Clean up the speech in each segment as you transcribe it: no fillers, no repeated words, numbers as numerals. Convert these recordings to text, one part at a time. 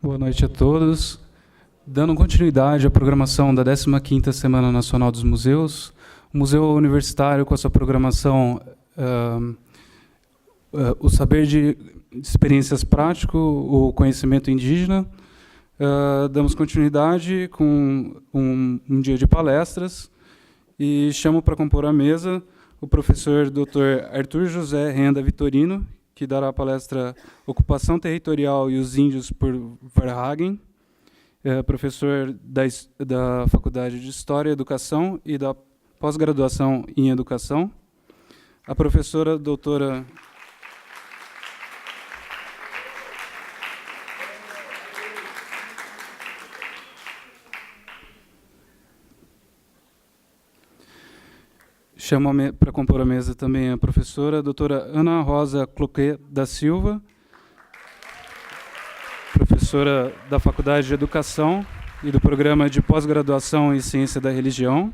Boa noite a todos. Dando continuidade à programação da 15ª Semana Nacional dos Museus, o Museu Universitário, com a sua programação O Saber de Experiências Prático, o Conhecimento Indígena, damos continuidade com um dia de palestras e chamo para compor a mesa o professor Dr. Arthur José Renda Vitorino, que dará a palestra Ocupação Territorial e os Índios por Varhagen, professor da Faculdade de História e Educação e da pós-graduação em Educação. A professora doutora chamo para compor a mesa também a professora doutora Ana Rosa Cloquet da Silva, professora da Faculdade de Educação e do Programa de Pós-Graduação em Ciência da Religião,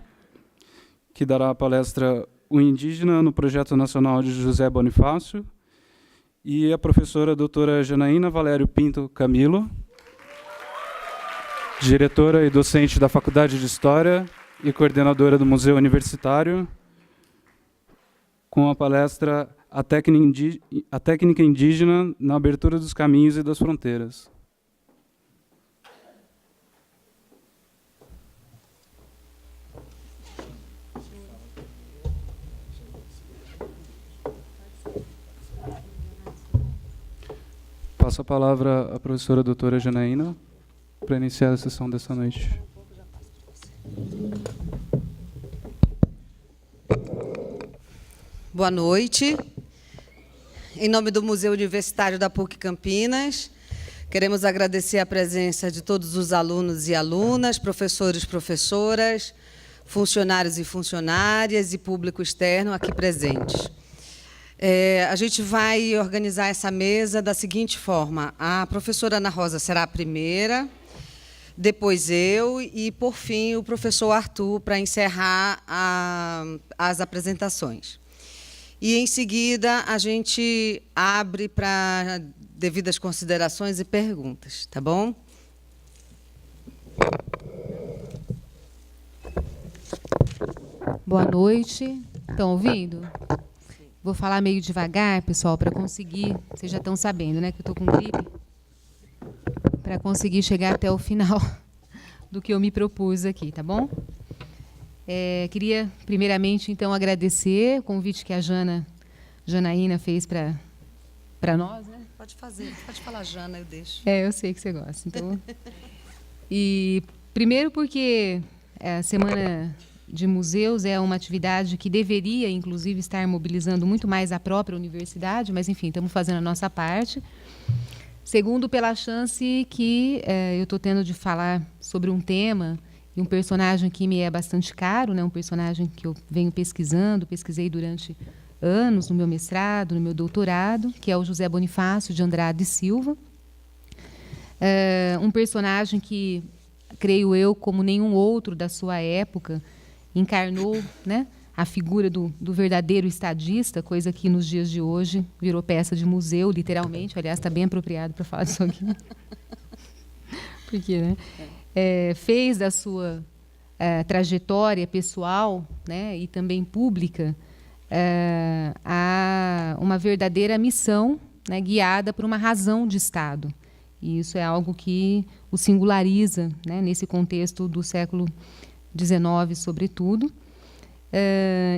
que dará a palestra O Indígena no Projeto Nacional de José Bonifácio, e a professora doutora Janaína Valério Pinto Camilo, diretora e docente da Faculdade de História e coordenadora do Museu Universitário, com a palestra A Técnica Indígena na Abertura dos Caminhos e das Fronteiras. Passo a palavra à professora doutora Janaína para iniciar a sessão dessa noite. Boa noite. Em nome do Museu Universitário da PUC Campinas, queremos agradecer a presença de todos os alunos e alunas, professores e professoras, funcionários e funcionárias e público externo aqui presentes. A gente vai organizar essa mesa da seguinte forma: a professora Ana Rosa será a primeira, depois eu e, por fim, o professor Arthur, para encerrar as apresentações. E, em seguida, a gente abre para devidas considerações e perguntas, tá bom? Boa noite. Estão ouvindo? Vou falar meio devagar, pessoal, para conseguir... Vocês já estão sabendo, né, que eu estou com gripe. Para conseguir chegar até o final do que eu me propus aqui, tá bom? Queria, primeiramente, então, agradecer o convite que a Janaína fez para nós, né? Pode falar, Jana, eu deixo. Eu sei que você gosta. Então, e, primeiro, porque a Semana de Museus é uma atividade que deveria, inclusive, estar mobilizando muito mais a própria universidade, mas, enfim, estamos fazendo a nossa parte. Segundo, pela chance que eu estou tendo de falar sobre um tema e um personagem que me é bastante caro, né? Um personagem que eu venho pesquisei durante anos no meu mestrado, no meu doutorado, que é o José Bonifácio de Andrade e Silva. Um personagem que, creio eu, como nenhum outro da sua época, encarnou, né, a figura do verdadeiro estadista, coisa que nos dias de hoje virou peça de museu, literalmente. Aliás, está bem apropriado para falar disso aqui. Porque, né? Fez da sua trajetória pessoal, né, e também pública uma verdadeira missão, né, guiada por uma razão de Estado. E isso é algo que o singulariza, né, nesse contexto do século XIX, sobretudo.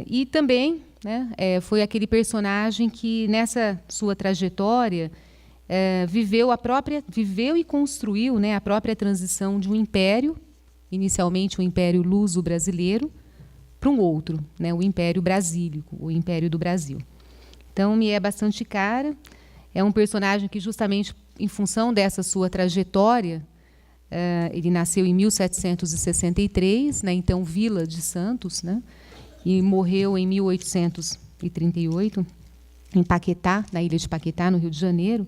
E também, né, foi aquele personagem que, nessa sua trajetória, viveu e construiu, né, a própria transição de um império, inicialmente o Império Luso-Brasileiro, para um outro, né, o Império Brasílico, o Império do Brasil. Então, me é bastante cara. É um personagem que, justamente em função dessa sua trajetória, ele nasceu em 1763, na então Vila de Santos, né, e morreu em 1838, em Paquetá, na ilha de Paquetá, no Rio de Janeiro.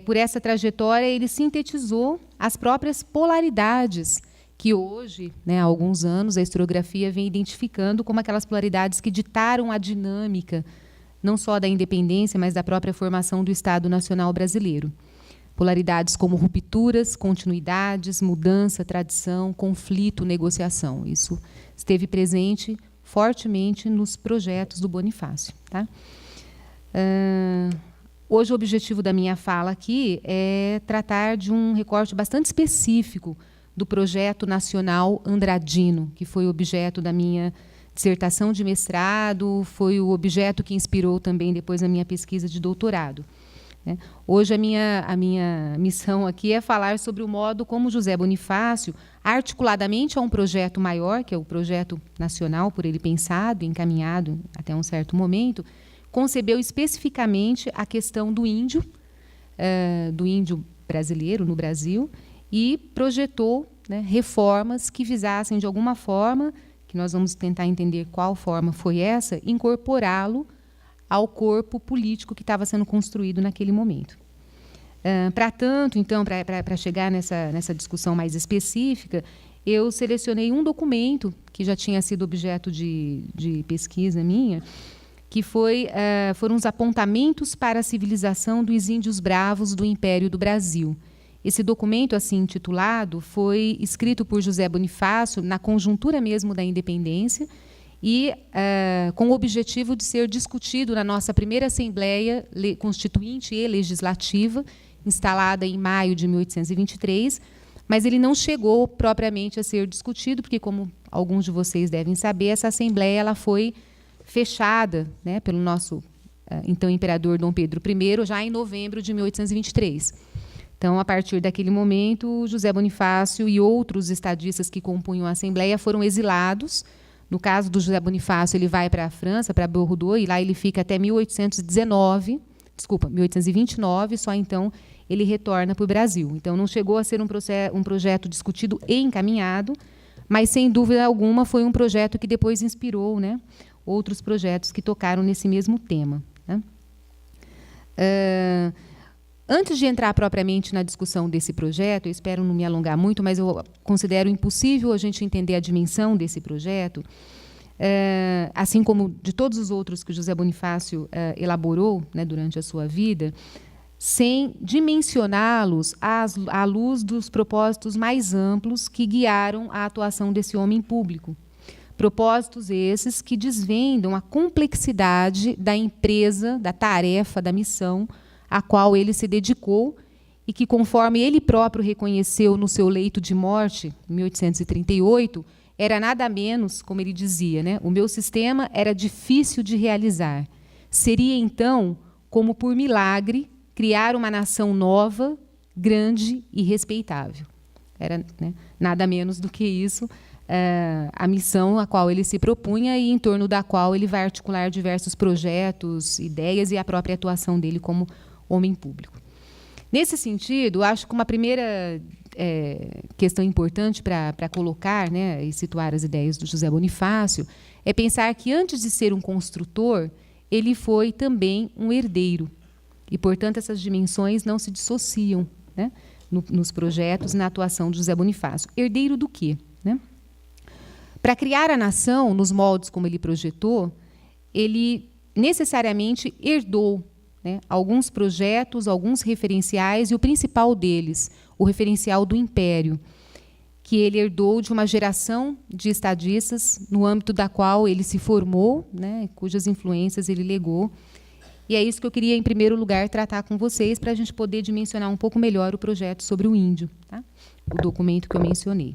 Por essa trajetória, ele sintetizou as próprias polaridades que hoje, né, há alguns anos, a historiografia vem identificando como aquelas polaridades que ditaram a dinâmica, não só da independência, mas da própria formação do Estado Nacional Brasileiro. Polaridades como rupturas, continuidades, mudança, tradição, conflito, negociação. Isso esteve presente fortemente nos projetos do Bonifácio. Tá? Hoje o objetivo da minha fala aqui é tratar de um recorte bastante específico do projeto nacional Andradino, que foi objeto da minha dissertação de mestrado, foi o objeto que inspirou também depois a minha pesquisa de doutorado. Hoje a minha missão aqui é falar sobre o modo como José Bonifácio, articuladamente a um projeto maior, que é o projeto nacional, por ele pensado e encaminhado até um certo momento, concebeu especificamente a questão do índio brasileiro no Brasil, e projetou, né, reformas que visassem, de alguma forma, que nós vamos tentar entender qual forma foi essa, incorporá-lo ao corpo político que estava sendo construído naquele momento. Para tanto, então, para chegar nessa discussão mais específica, eu selecionei um documento que já tinha sido objeto de pesquisa minha, que foram os apontamentos para a civilização dos índios bravos do Império do Brasil. Esse documento, assim intitulado, foi escrito por José Bonifácio na conjuntura mesmo da independência e com o objetivo de ser discutido na nossa primeira Assembleia Constituinte e Legislativa, instalada em maio de 1823, mas ele não chegou propriamente a ser discutido, porque, como alguns de vocês devem saber, essa Assembleia ela foi fechada, né, pelo nosso então imperador Dom Pedro I, já em novembro de 1823. Então, a partir daquele momento, José Bonifácio e outros estadistas que compunham a Assembleia foram exilados. No caso do José Bonifácio, ele vai para a França, para Bordeaux, e lá ele fica até 1829, só então ele retorna para o Brasil. Então, não chegou a ser um projeto discutido e encaminhado, mas, sem dúvida alguma, foi um projeto que depois inspirou, né, outros projetos que tocaram nesse mesmo tema. Né? Antes de entrar propriamente na discussão desse projeto, eu espero não me alongar muito, mas eu considero impossível a gente entender a dimensão desse projeto, assim como de todos os outros que José Bonifácio elaborou, né, durante a sua vida, sem dimensioná-los à luz dos propósitos mais amplos que guiaram a atuação desse homem público. Propósitos esses que desvendam a complexidade da empresa, da tarefa, da missão a qual ele se dedicou e que, conforme ele próprio reconheceu no seu leito de morte, em 1838, era nada menos, como ele dizia, né, o meu sistema era difícil de realizar. Seria, então, como por milagre, criar uma nação nova, grande e respeitável. Era, né, nada menos do que isso, a missão a qual ele se propunha e em torno da qual ele vai articular diversos projetos, ideias e a própria atuação dele como homem público. Nesse sentido, acho que uma primeira questão importante para colocar, né, e situar as ideias do José Bonifácio é pensar que, antes de ser um construtor, ele foi também um herdeiro. E, portanto, essas dimensões não se dissociam, né, nos projetos e na atuação de José Bonifácio. Herdeiro do quê? Né? Para criar a nação, nos moldes como ele projetou, ele necessariamente herdou, né, alguns projetos, alguns referenciais, e o principal deles, o referencial do Império, que ele herdou de uma geração de estadistas, no âmbito da qual ele se formou, né, cujas influências ele legou. E é isso que eu queria, em primeiro lugar, tratar com vocês, para a gente poder dimensionar um pouco melhor o projeto sobre o índio, tá? O documento que eu mencionei.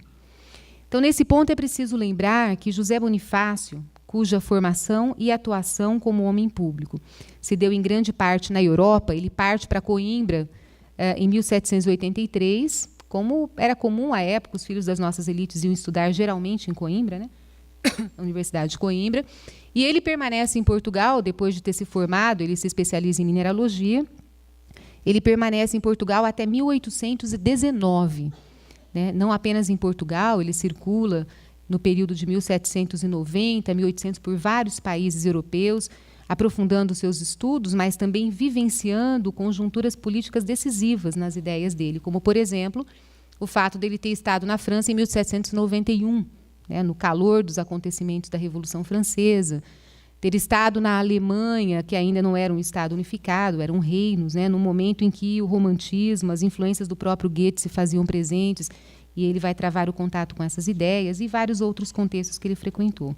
Então, nesse ponto, é preciso lembrar que José Bonifácio, cuja formação e atuação como homem público se deu em grande parte na Europa, ele parte para Coimbra em 1783, como era comum à época, os filhos das nossas elites iam estudar geralmente em Coimbra, né? Na Universidade de Coimbra, e ele permanece em Portugal, depois de ter se formado, ele se especializa em mineralogia, ele permanece em Portugal até 1819. Né? Não apenas em Portugal, ele circula no período de 1790, 1800, por vários países europeus, aprofundando seus estudos, mas também vivenciando conjunturas políticas decisivas nas ideias dele, como, por exemplo, o fato dele ter estado na França em 1791, né, no calor dos acontecimentos da Revolução Francesa, ter estado na Alemanha, que ainda não era um Estado unificado, eram reinos, né, no momento em que o romantismo, as influências do próprio Goethe se faziam presentes, e ele vai travar o contato com essas ideias, e vários outros contextos que ele frequentou.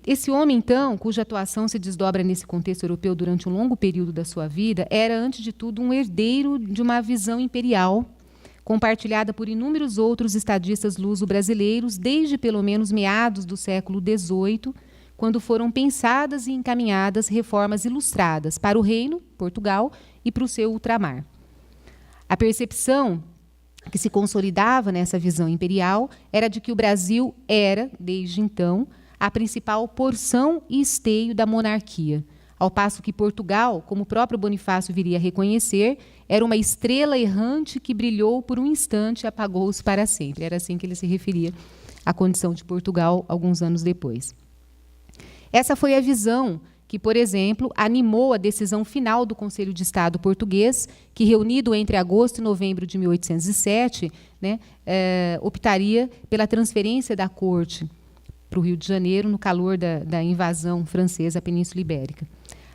Esse homem, então, cuja atuação se desdobra nesse contexto europeu durante um longo período da sua vida, era, antes de tudo, um herdeiro de uma visão imperial, compartilhada por inúmeros outros estadistas luso-brasileiros, desde pelo menos meados do século XVIII, quando foram pensadas e encaminhadas reformas ilustradas para o reino, Portugal, e para o seu ultramar. A percepção que se consolidava nessa visão imperial era de que o Brasil era, desde então, a principal porção e esteio da monarquia, ao passo que Portugal, como o próprio Bonifácio viria a reconhecer, era uma estrela errante que brilhou por um instante e apagou-se para sempre. Era assim que ele se referia à condição de Portugal alguns anos depois. Essa foi a visão que, por exemplo, animou a decisão final do Conselho de Estado português, que, reunido entre agosto e novembro de 1807, né, optaria pela transferência da corte para o Rio de Janeiro, no calor da invasão francesa à Península Ibérica.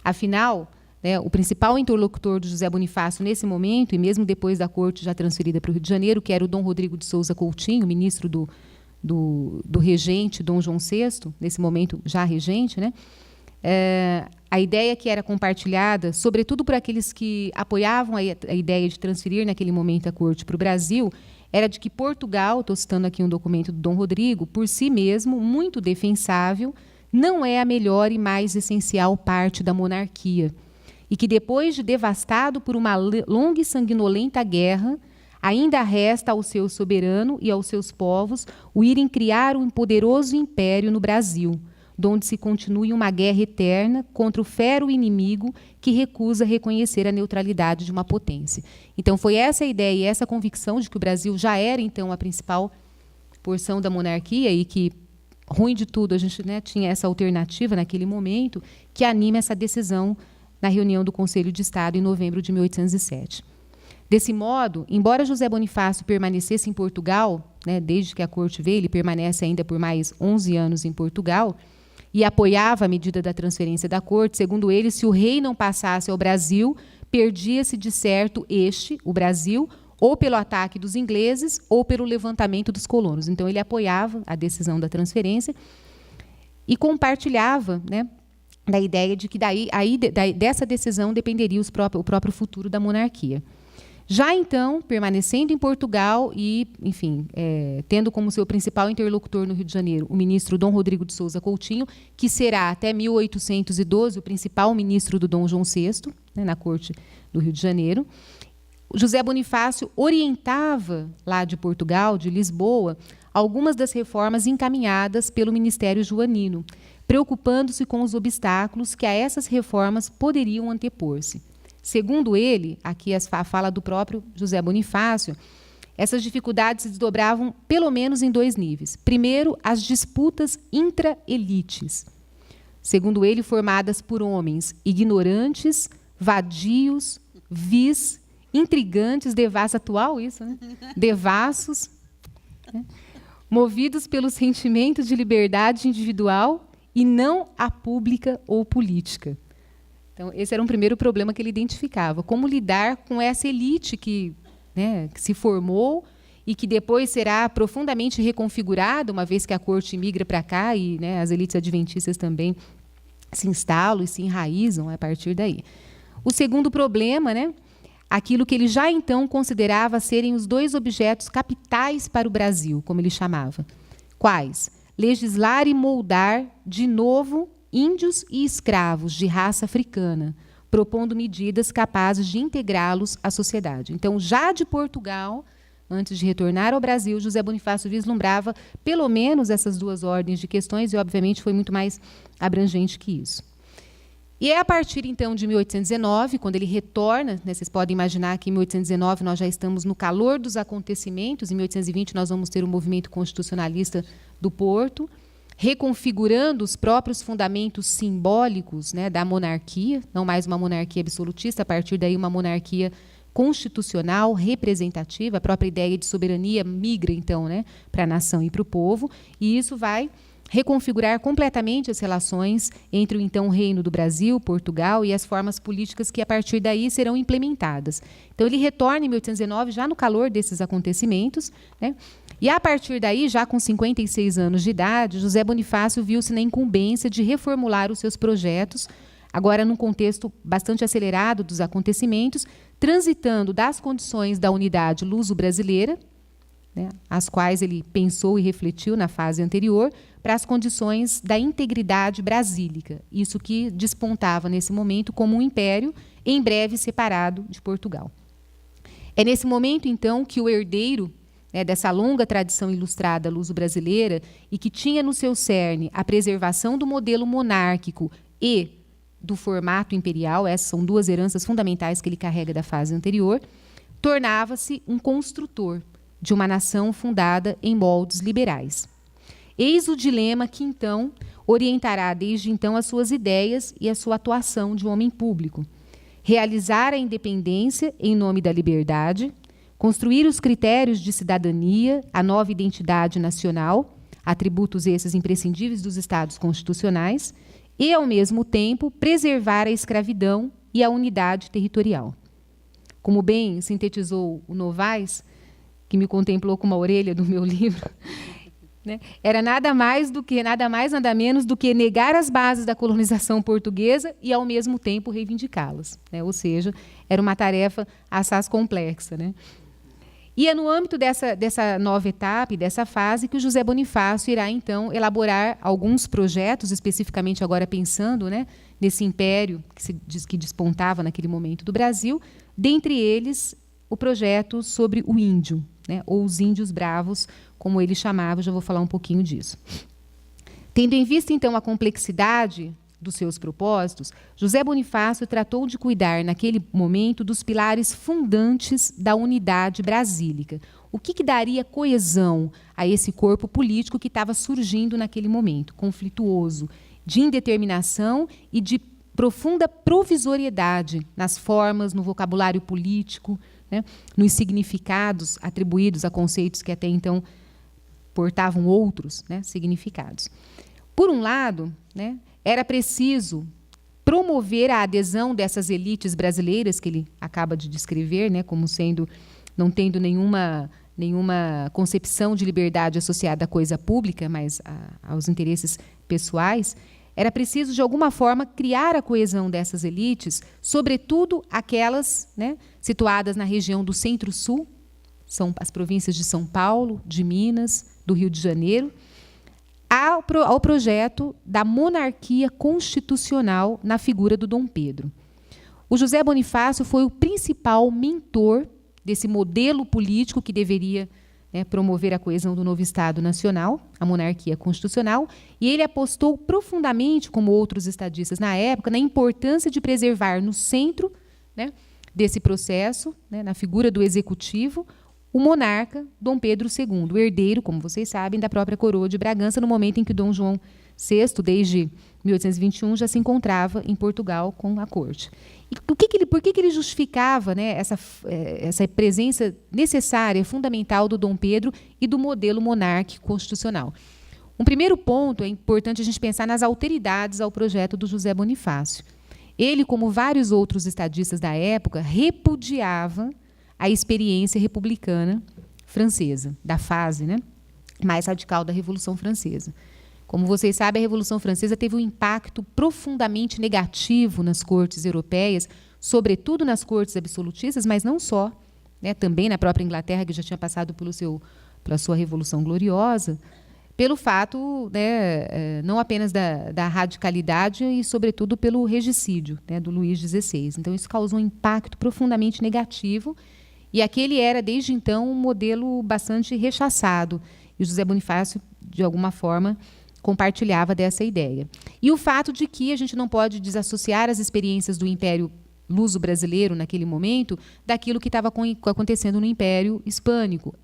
Afinal, né, o principal interlocutor do José Bonifácio nesse momento, e mesmo depois da corte já transferida para o Rio de Janeiro, que era o Dom Rodrigo de Souza Coutinho, ministro do regente Dom João VI, nesse momento já regente, né, a ideia que era compartilhada, sobretudo por aqueles que apoiavam a ideia de transferir naquele momento a corte para o Brasil, era de que Portugal, estou citando aqui um documento do Dom Rodrigo, por si mesmo, muito defensável, não é a melhor e mais essencial parte da monarquia, e que depois de devastado por uma longa e sanguinolenta guerra, ainda resta ao seu soberano e aos seus povos o irem criar um poderoso império no Brasil, donde se continue uma guerra eterna contra o fero inimigo que recusa reconhecer a neutralidade de uma potência. Então, foi essa a ideia e essa convicção de que o Brasil já era, então, a principal porção da monarquia e que, ruim de tudo, a gente, né, tinha essa alternativa naquele momento, que anima essa decisão na reunião do Conselho de Estado em novembro de 1807. Desse modo, embora José Bonifácio permanecesse em Portugal, né, desde que a corte veio, ele permanece ainda por mais 11 anos em Portugal, e apoiava a medida da transferência da corte, segundo ele, se o rei não passasse ao Brasil, perdia-se de certo o Brasil, ou pelo ataque dos ingleses, ou pelo levantamento dos colonos. Então, ele apoiava a decisão da transferência e compartilhava, né, da ideia de que dessa decisão dependeria o próprio futuro da monarquia. Já então, permanecendo em Portugal e, enfim, tendo como seu principal interlocutor no Rio de Janeiro o ministro Dom Rodrigo de Souza Coutinho, que será até 1812 o principal ministro do Dom João VI, né, na corte do Rio de Janeiro, José Bonifácio orientava lá de Portugal, de Lisboa, algumas das reformas encaminhadas pelo Ministério Joanino, preocupando-se com os obstáculos que a essas reformas poderiam antepor-se. Segundo ele, aqui a fala do próprio José Bonifácio, essas dificuldades se desdobravam pelo menos em 2 níveis. Primeiro, as disputas intra-elites. Segundo ele, formadas por homens ignorantes, vadios, vis, intrigantes, atual isso, né? Devassos, né? Movidos pelos sentimentos de liberdade individual e não a pública ou política. Então, esse era um primeiro problema que ele identificava. Como lidar com essa elite que, né, que se formou e que depois será profundamente reconfigurada, uma vez que a corte migra para cá e, né, as elites adventistas também se instalam e se enraizam a partir daí. O segundo problema, né, aquilo que ele já então considerava serem os 2 objetos capitais para o Brasil, como ele chamava. Quais? Legislar e moldar de novo índios e escravos de raça africana, propondo medidas capazes de integrá-los à sociedade. Então, já de Portugal, antes de retornar ao Brasil, José Bonifácio vislumbrava pelo menos essas 2 ordens de questões e, obviamente, foi muito mais abrangente que isso. E é a partir, então, de 1819, quando ele retorna, né, vocês podem imaginar que em 1819 nós já estamos no calor dos acontecimentos, em 1820 nós vamos ter o movimento constitucionalista do Porto, reconfigurando os próprios fundamentos simbólicos, né, da monarquia, não mais uma monarquia absolutista, a partir daí uma monarquia constitucional, representativa, a própria ideia de soberania migra, então, né, para a nação e para o povo, e isso vai reconfigurar completamente as relações entre o então Reino do Brasil, Portugal, e as formas políticas que, a partir daí, serão implementadas. Então, ele retorna em 1819, já no calor desses acontecimentos, né? E, a partir daí, já com 56 anos de idade, José Bonifácio viu-se na incumbência de reformular os seus projetos, agora num contexto bastante acelerado dos acontecimentos, transitando das condições da unidade luso-brasileira, né, as quais ele pensou e refletiu na fase anterior, para as condições da integridade brasílica, isso que despontava nesse momento como um império, em breve separado de Portugal. É nesse momento, então, que o herdeiro, né, dessa longa tradição ilustrada luso-brasileira, e que tinha no seu cerne a preservação do modelo monárquico e do formato imperial, essas são duas heranças fundamentais que ele carrega da fase anterior, tornava-se um construtor de uma nação fundada em moldes liberais. Eis o dilema que, então, orientará desde então as suas ideias e a sua atuação de homem público. Realizar a independência em nome da liberdade, construir os critérios de cidadania, a nova identidade nacional, atributos esses imprescindíveis dos Estados constitucionais, e, ao mesmo tempo, preservar a escravidão e a unidade territorial. Como bem sintetizou o Novaes, que me contemplou com uma orelha do meu livro, né, era nada mais, nada menos do que negar as bases da colonização portuguesa e, ao mesmo tempo, reivindicá-las, né? Ou seja, era uma tarefa assaz complexa, né? E é no âmbito dessa nova etapa e dessa fase que o José Bonifácio irá, então, elaborar alguns projetos, especificamente agora pensando, né, nesse império que despontava naquele momento do Brasil, dentre eles o projeto sobre o índio, né, ou os índios bravos, como ele chamava, já vou falar um pouquinho disso. Tendo em vista, então, a complexidade dos seus propósitos, José Bonifácio tratou de cuidar, naquele momento, dos pilares fundantes da unidade brasílica. O que daria coesão a esse corpo político que estava surgindo naquele momento, conflituoso, de indeterminação e de profunda provisoriedade nas formas, no vocabulário político, né, nos significados atribuídos a conceitos que até então portavam outros, né, significados. Por um lado, né, era preciso promover a adesão dessas elites brasileiras que ele acaba de descrever, né, como sendo, não tendo nenhuma concepção de liberdade associada à coisa pública, mas aos interesses pessoais. Era preciso, de alguma forma, criar a coesão dessas elites, sobretudo aquelas, né, situadas na região do Centro-Sul, são as províncias de São Paulo, de Minas, do Rio de Janeiro, ao projeto da monarquia constitucional na figura do Dom Pedro. O José Bonifácio foi o principal mentor desse modelo político que deveria, né, promover a coesão do novo Estado Nacional, a monarquia constitucional, e ele apostou profundamente, como outros estadistas na época, na importância de preservar no centro, né, desse processo, né, na figura do executivo, o monarca Dom Pedro II, o herdeiro, como vocês sabem, da própria coroa de Bragança, no momento em que Dom João VI, desde 1821, já se encontrava em Portugal com a corte. E por que ele justificava, né, essa presença necessária, fundamental do Dom Pedro e do modelo monárquico constitucional? Um primeiro ponto, é importante a gente pensar nas alteridades ao projeto do José Bonifácio. Ele, como vários outros estadistas da época, repudiava a experiência republicana francesa, da fase, né, mais radical da Revolução Francesa. Como vocês sabem, a Revolução Francesa teve um impacto profundamente negativo nas cortes europeias, sobretudo nas cortes absolutistas, mas não só, né, também na própria Inglaterra, que já tinha passado pela sua Revolução Gloriosa, pelo fato, né, não apenas da radicalidade e, sobretudo, pelo regicídio, né, do Luís XVI. Então, isso causou um impacto profundamente negativo, e aquele era, desde então, um modelo bastante rechaçado. E o José Bonifácio, de alguma forma, compartilhava dessa ideia. E o fato de que a gente não pode desassociar as experiências do Império luso-brasileiro, naquele momento, daquilo que estava acontecendo no Império Hispânico,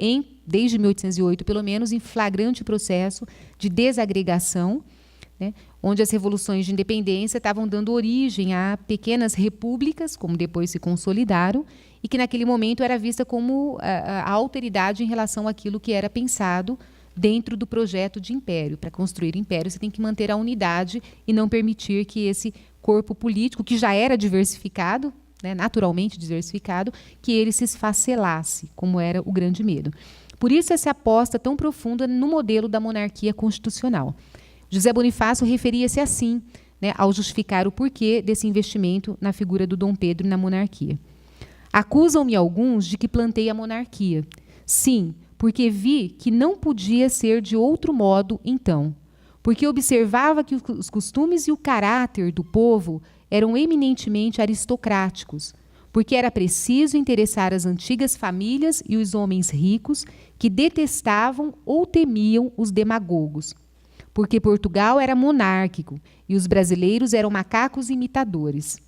desde 1808, pelo menos, em flagrante processo de desagregação, né, onde as revoluções de independência estavam dando origem a pequenas repúblicas, como depois se consolidaram, e que naquele momento era vista como a alteridade em relação àquilo que era pensado, dentro do projeto de império. Para construir império, você tem que manter a unidade e não permitir que esse corpo político, que já era diversificado, né, naturalmente diversificado, que ele se esfacelasse, como era o grande medo. Por isso, essa aposta tão profunda no modelo da monarquia constitucional. José Bonifácio referia-se assim, né, ao justificar o porquê desse investimento na figura do Dom Pedro e na monarquia. Acusam-me alguns de que plantei a monarquia. Sim, porque vi que não podia ser de outro modo então, porque observava que os costumes e o caráter do povo eram eminentemente aristocráticos, porque era preciso interessar as antigas famílias e os homens ricos que detestavam ou temiam os demagogos, porque Portugal era monárquico e os brasileiros eram macacos imitadores.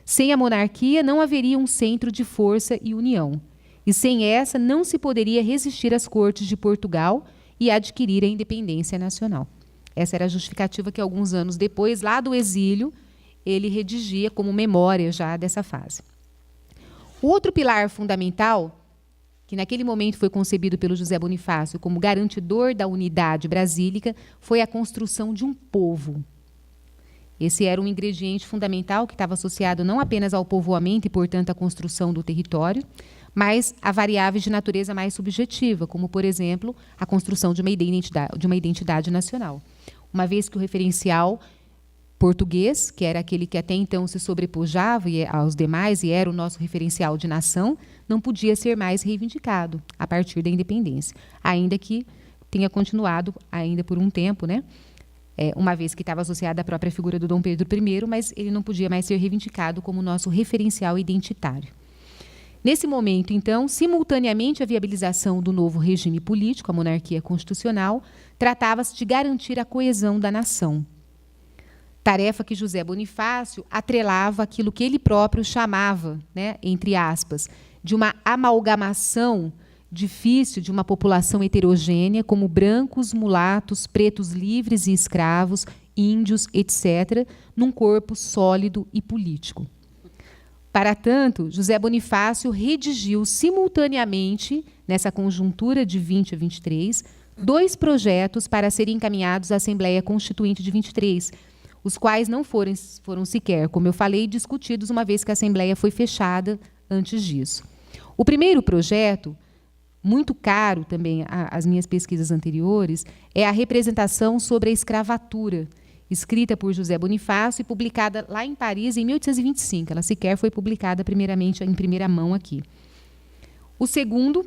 Sem a monarquia não haveria um centro de força e união, e sem essa não se poderia resistir às cortes de Portugal e adquirir a independência nacional. Essa era a justificativa que, alguns anos depois, lá do exílio, ele redigia como memória já dessa fase. O outro pilar fundamental, que naquele momento foi concebido pelo José Bonifácio como garantidor da unidade brasílica, foi a construção de um povo. Esse era um ingrediente fundamental que estava associado não apenas ao povoamento e, portanto, à construção do território, mas a variáveis de natureza mais subjetiva, como, por exemplo, a construção de uma identidade nacional. Uma vez que o referencial português, que era aquele que até então se sobrepujava aos demais e era o nosso referencial de nação, não podia ser mais reivindicado a partir da independência, ainda que tenha continuado ainda por um tempo, né? Uma vez que estava associada à própria figura do Dom Pedro I, mas ele não podia mais ser reivindicado como nosso referencial identitário. Nesse momento, então, simultaneamente à viabilização do novo regime político, a monarquia constitucional, tratava-se de garantir a coesão da nação. Tarefa que José Bonifácio atrelava aquilo que ele próprio chamava, né, entre aspas, de uma amalgamação difícil de uma população heterogênea, como brancos, mulatos, pretos livres e escravos, índios, etc., num corpo sólido e político. Para tanto, José Bonifácio redigiu simultaneamente, nessa conjuntura de 20 a 23, 2 projetos para serem encaminhados à Assembleia Constituinte de 23, os quais não foram sequer, como eu falei, discutidos, uma vez que a Assembleia foi fechada antes disso. O primeiro projeto, muito caro também às minhas pesquisas anteriores, é a representação sobre a escravatura, escrita por José Bonifácio e publicada lá em Paris em 1825. Ela sequer foi publicada primeiramente em primeira mão aqui. O segundo,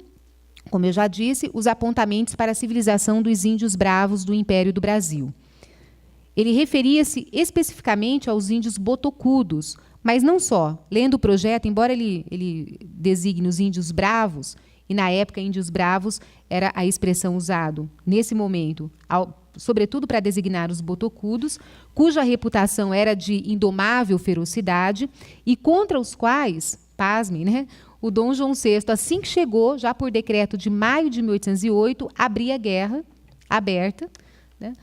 como eu já disse, os apontamentos para a civilização dos índios bravos do Império do Brasil. Ele referia-se especificamente aos índios botocudos, mas não só. Lendo o projeto, embora ele designe os índios bravos, e na época índios bravos era a expressão usada nesse momento, sobretudo para designar os botocudos, cuja reputação era de indomável ferocidade e contra os quais, pasmem, né, o Dom João VI, assim que chegou, já por decreto de maio de 1808, abria a guerra aberta, né,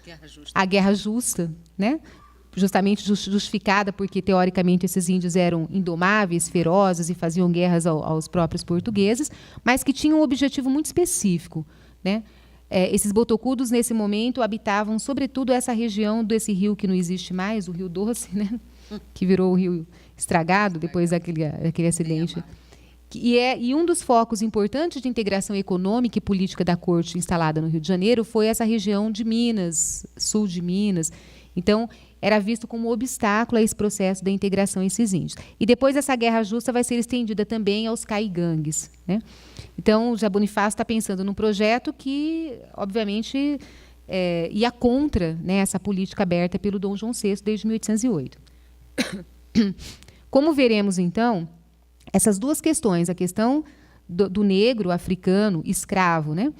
a Guerra Justa, né, justamente justificada porque, teoricamente, esses índios eram indomáveis, ferozes e faziam guerras aos próprios portugueses, mas que tinham um objetivo muito específico, né? Esses botocudos, nesse momento, habitavam, sobretudo, essa região desse rio que não existe mais, o Rio Doce, né? Que virou o rio estragado depois daquele acidente. E um dos focos importantes de integração econômica e política da corte instalada no Rio de Janeiro foi essa região de Minas, sul de Minas. Então, era visto como obstáculo a esse processo da integração esses índios. E depois essa guerra justa vai ser estendida também aos caigangues, né? Então, o José Bonifácio está pensando num projeto que, obviamente, ia contra, né, essa política aberta pelo Dom João VI desde 1808. Como veremos, então, essas duas questões, a questão do negro, africano, escravo, né,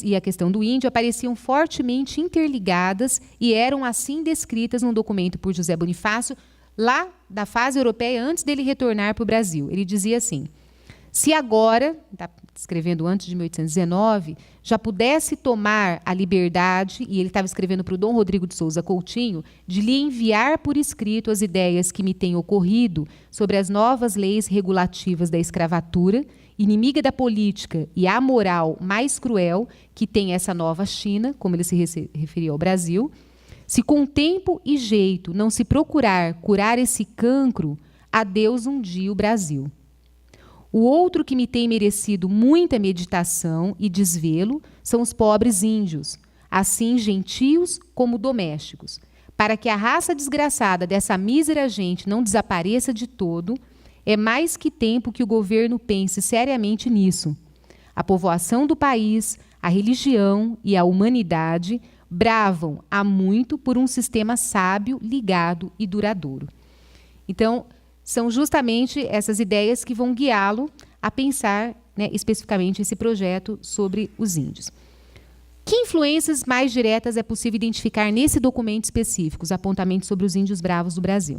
e a questão do índio, apareciam fortemente interligadas e eram assim descritas num documento por José Bonifácio, lá da fase europeia, antes dele retornar para o Brasil. Ele dizia assim: se agora, está escrevendo antes de 1819, já pudesse tomar a liberdade, e ele estava escrevendo para o Dom Rodrigo de Souza Coutinho, de lhe enviar por escrito as ideias que me têm ocorrido sobre as novas leis regulativas da escravatura inimiga da política e amoral mais cruel que tem essa nova China, como ele se referia ao Brasil, se com tempo e jeito não se procurar curar esse cancro, adeus um dia o Brasil. O outro que me tem merecido muita meditação e desvelo são os pobres índios, assim gentios como domésticos. Para que a raça desgraçada dessa mísera gente não desapareça de todo, é mais que tempo que o governo pense seriamente nisso. A povoação do país, a religião e a humanidade bravam há muito por um sistema sábio, ligado e duradouro. Então, são justamente essas ideias que vão guiá-lo a pensar, né, especificamente esse projeto sobre os índios. Que influências mais diretas é possível identificar nesse documento específico, os apontamentos sobre os índios bravos do Brasil?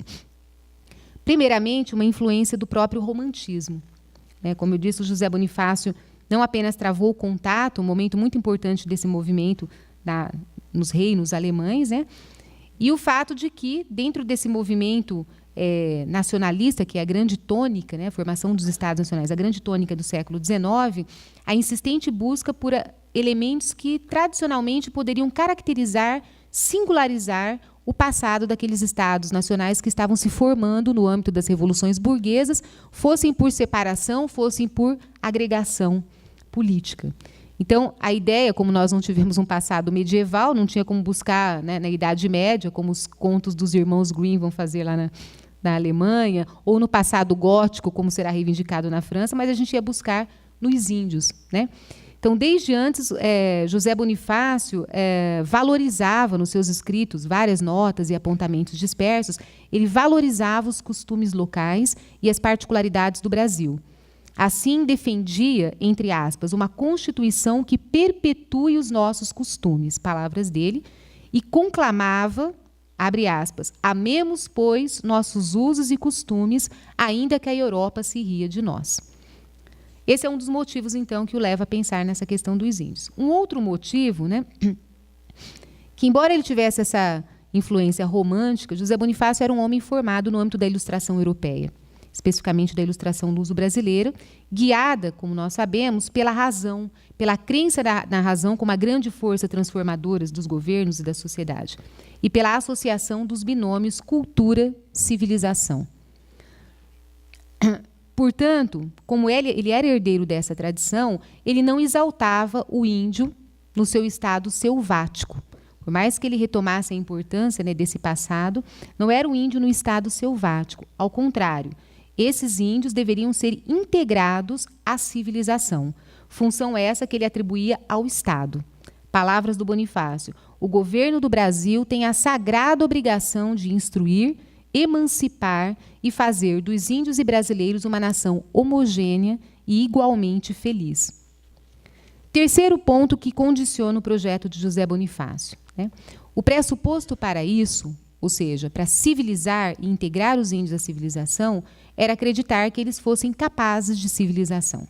Primeiramente, uma influência do próprio romantismo. Como eu disse, o José Bonifácio não apenas travou o contato, um momento muito importante desse movimento nos reinos alemães, né? E o fato de que, dentro desse movimento nacionalista, que é a grande tônica, né, a formação dos Estados Nacionais, a grande tônica do século XIX, a insistente busca por elementos que tradicionalmente poderiam caracterizar, singularizar o passado daqueles Estados nacionais que estavam se formando no âmbito das revoluções burguesas, fossem por separação, fossem por agregação política. Então, a ideia, como nós não tivemos um passado medieval, não tinha como buscar, né, na Idade Média, como os contos dos irmãos Grimm vão fazer lá na Alemanha, ou no passado gótico, como será reivindicado na França, mas a gente ia buscar nos índios, né? Então, desde antes, José Bonifácio valorizava nos seus escritos várias notas e apontamentos dispersos, ele valorizava os costumes locais e as particularidades do Brasil. Assim, defendia, entre aspas, uma Constituição que perpetue os nossos costumes, palavras dele, e conclamava, abre aspas, amemos, pois, nossos usos e costumes, ainda que a Europa se ria de nós. Esse é um dos motivos, então, que o leva a pensar nessa questão dos índios. Um outro motivo, né, que, embora ele tivesse essa influência romântica, José Bonifácio era um homem formado no âmbito da ilustração europeia, especificamente da ilustração luso-brasileira, guiada, como nós sabemos, pela razão, pela crença na razão como a grande força transformadora dos governos e da sociedade, e pela associação dos binômios cultura-civilização. Portanto, como ele era herdeiro dessa tradição, ele não exaltava o índio no seu estado selvático. Por mais que ele retomasse a importância, né, desse passado, não era o índio no estado selvático. Ao contrário, esses índios deveriam ser integrados à civilização, função essa que ele atribuía ao Estado. Palavras do Bonifácio: o governo do Brasil tem a sagrada obrigação de instruir, emancipar e fazer dos índios e brasileiros uma nação homogênea e igualmente feliz. Terceiro ponto que condiciona o projeto de José Bonifácio, né? O pressuposto para isso, ou seja, para civilizar e integrar os índios à civilização, era acreditar que eles fossem capazes de civilização.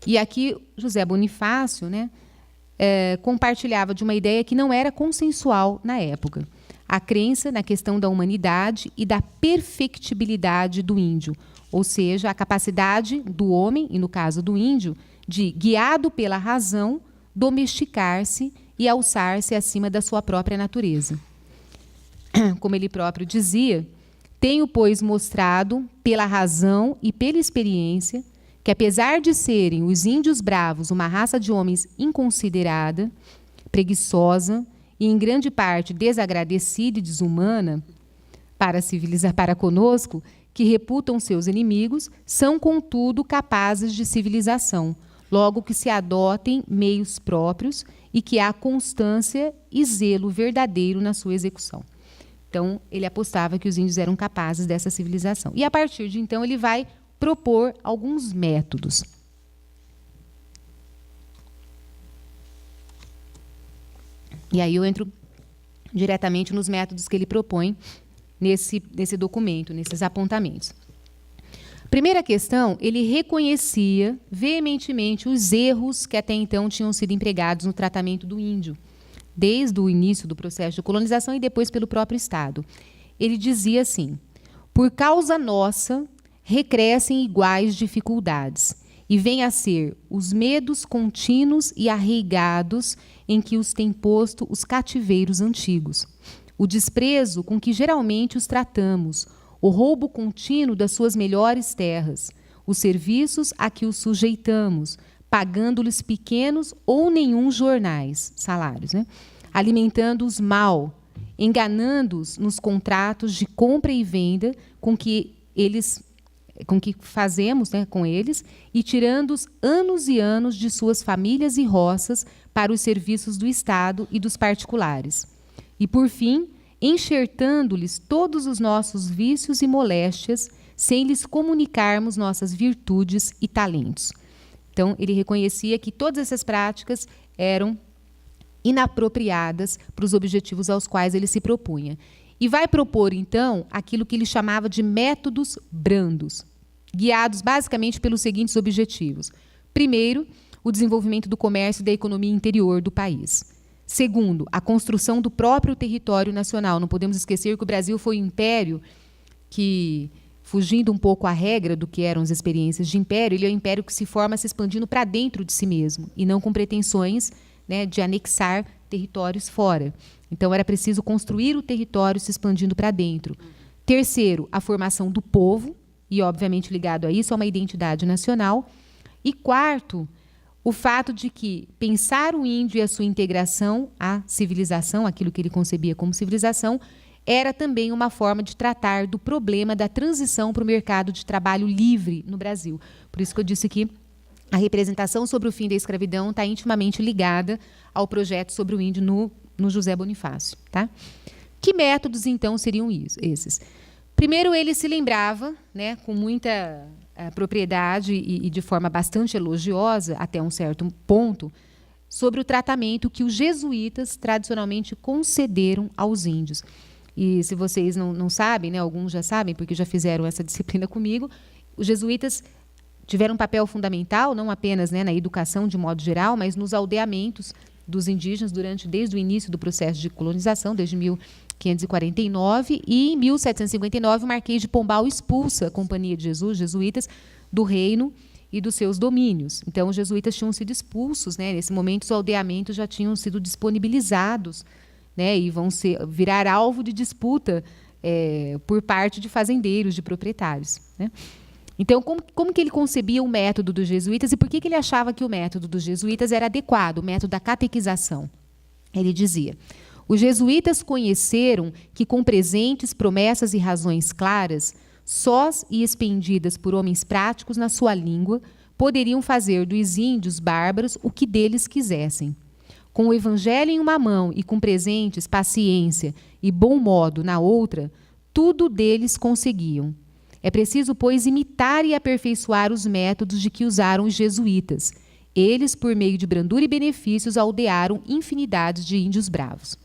E aqui José Bonifácio, né, compartilhava de uma ideia que não era consensual na época: a crença na questão da humanidade e da perfectibilidade do índio, ou seja, a capacidade do homem, e no caso do índio, de, guiado pela razão, domesticar-se e alçar-se acima da sua própria natureza. Como ele próprio dizia: tenho, pois, mostrado pela razão e pela experiência que, apesar de serem os índios bravos uma raça de homens inconsiderada, preguiçosa e, em grande parte, desagradecida e desumana para conosco, que reputam seus inimigos, são, contudo, capazes de civilização, logo que se adotem meios próprios e que há constância e zelo verdadeiro na sua execução. Então, ele apostava que os índios eram capazes dessa civilização. E, a partir de então, ele vai propor alguns métodos. E aí eu entro diretamente nos métodos que ele propõe nesse documento, nesses apontamentos. Primeira questão, ele reconhecia veementemente os erros que até então tinham sido empregados no tratamento do índio, desde o início do processo de colonização e depois pelo próprio Estado. Ele dizia assim: por causa nossa, recrescem iguais dificuldades, e vêm a ser os medos contínuos e arraigados em que os têm posto os cativeiros antigos, o desprezo com que geralmente os tratamos, o roubo contínuo das suas melhores terras, os serviços a que os sujeitamos, pagando-lhes pequenos ou nenhum jornais, salários, né? Alimentando-os mal, enganando-os nos contratos de compra e venda com que fazemos, né, com eles, e tirando-os anos e anos de suas famílias e roças para os serviços do Estado e dos particulares. E, por fim, enxertando-lhes todos os nossos vícios e moléstias, sem lhes comunicarmos nossas virtudes e talentos. Então, ele reconhecia que todas essas práticas eram inapropriadas para os objetivos aos quais ele se propunha. E vai propor, então, aquilo que ele chamava de métodos brandos, guiados basicamente pelos seguintes objetivos. Primeiro, o desenvolvimento do comércio e da economia interior do país. Segundo, a construção do próprio território nacional. Não podemos esquecer que o Brasil foi um império que, fugindo um pouco à regra do que eram as experiências de império, ele é um império que se forma se expandindo para dentro de si mesmo, e não com pretensões, né, de anexar territórios fora. Então, era preciso construir o território se expandindo para dentro. Terceiro, a formação do povo, e, obviamente, ligado a isso, a uma identidade nacional. E quarto, o fato de que pensar o índio e a sua integração à civilização, aquilo que ele concebia como civilização, era também uma forma de tratar do problema da transição para o mercado de trabalho livre no Brasil. Por isso que eu disse que a representação sobre o fim da escravidão está intimamente ligada ao projeto sobre o índio no José Bonifácio. Tá? Que métodos, então, seriam esses? Primeiro, ele se lembrava, né, com muita propriedade e de forma bastante elogiosa, até um certo ponto, sobre o tratamento que os jesuítas tradicionalmente concederam aos índios. E, se vocês não sabem, né, alguns já sabem, porque já fizeram essa disciplina comigo, os jesuítas tiveram um papel fundamental, não apenas, né, na educação de modo geral, mas nos aldeamentos dos indígenas desde o início do processo de colonização, desde 1549, e em 1759 o Marquês de Pombal expulsa a Companhia de Jesus, jesuítas, do reino e dos seus domínios. Então, os jesuítas tinham sido expulsos, né? Nesse momento, os aldeamentos já tinham sido disponibilizados, né? E vão virar alvo de disputa por parte de fazendeiros, de proprietários, né? Então, como que ele concebia o método dos jesuítas e por que ele achava que o método dos jesuítas era adequado, o método da catequização? Ele dizia: os jesuítas conheceram que, com presentes, promessas e razões claras, sós e expendidas por homens práticos na sua língua, poderiam fazer dos índios bárbaros o que deles quisessem. Com o evangelho em uma mão e com presentes, paciência e bom modo na outra, tudo deles conseguiam. É preciso, pois, imitar e aperfeiçoar os métodos de que usaram os jesuítas. Eles, por meio de brandura e benefícios, aldearam infinidades de índios bravos.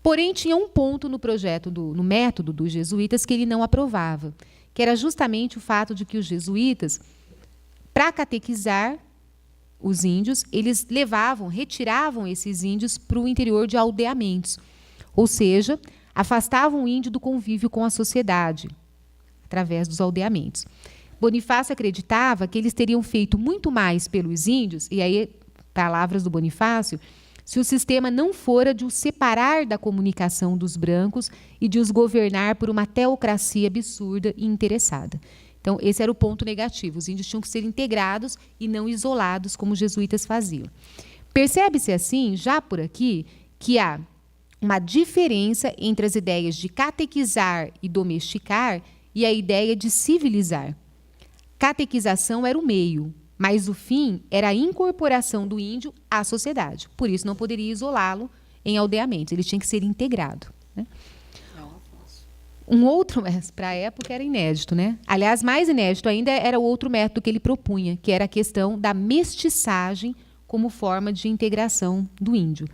Porém, tinha um ponto no método dos jesuítas que ele não aprovava, que era justamente o fato de que os jesuítas, para catequizar os índios, eles retiravam esses índios para o interior de aldeamentos, ou seja, afastavam o índio do convívio com a sociedade, através dos aldeamentos. Bonifácio acreditava que eles teriam feito muito mais pelos índios, e aí, palavras do Bonifácio, se o sistema não fora de os separar da comunicação dos brancos e de os governar por uma teocracia absurda e interessada. Então, esse era o ponto negativo. Os índios tinham que ser integrados e não isolados, como os jesuítas faziam. Percebe-se, assim, já por aqui, que há uma diferença entre as ideias de catequizar e domesticar e a ideia de civilizar. Catequização era o meio, mas o fim era a incorporação do índio à sociedade. Por isso, não poderia isolá-lo em aldeamentos. Ele tinha que ser integrado, né? Um outro, para a época, era inédito, né? Aliás, mais inédito ainda era o outro método que ele propunha, que era a questão da mestiçagem como forma de integração do índio.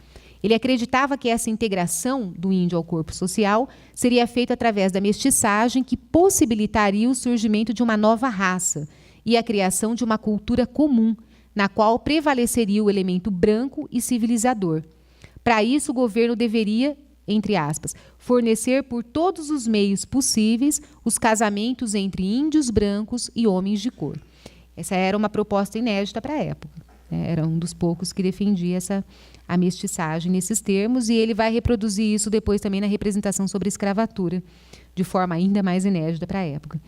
Ele acreditava que essa integração do índio ao corpo social seria feita através da mestiçagem, que possibilitaria o surgimento de uma nova raça e a criação de uma cultura comum, na qual prevaleceria o elemento branco e civilizador. Para isso, o governo deveria entre aspas, fornecer por todos os meios possíveis os casamentos entre índios brancos e homens de cor. Essa era uma proposta inédita para a época, né? Era um dos poucos que defendia a mestiçagem nesses termos, e ele vai reproduzir isso depois também na representação sobre a escravatura, de forma ainda mais inédita para a época.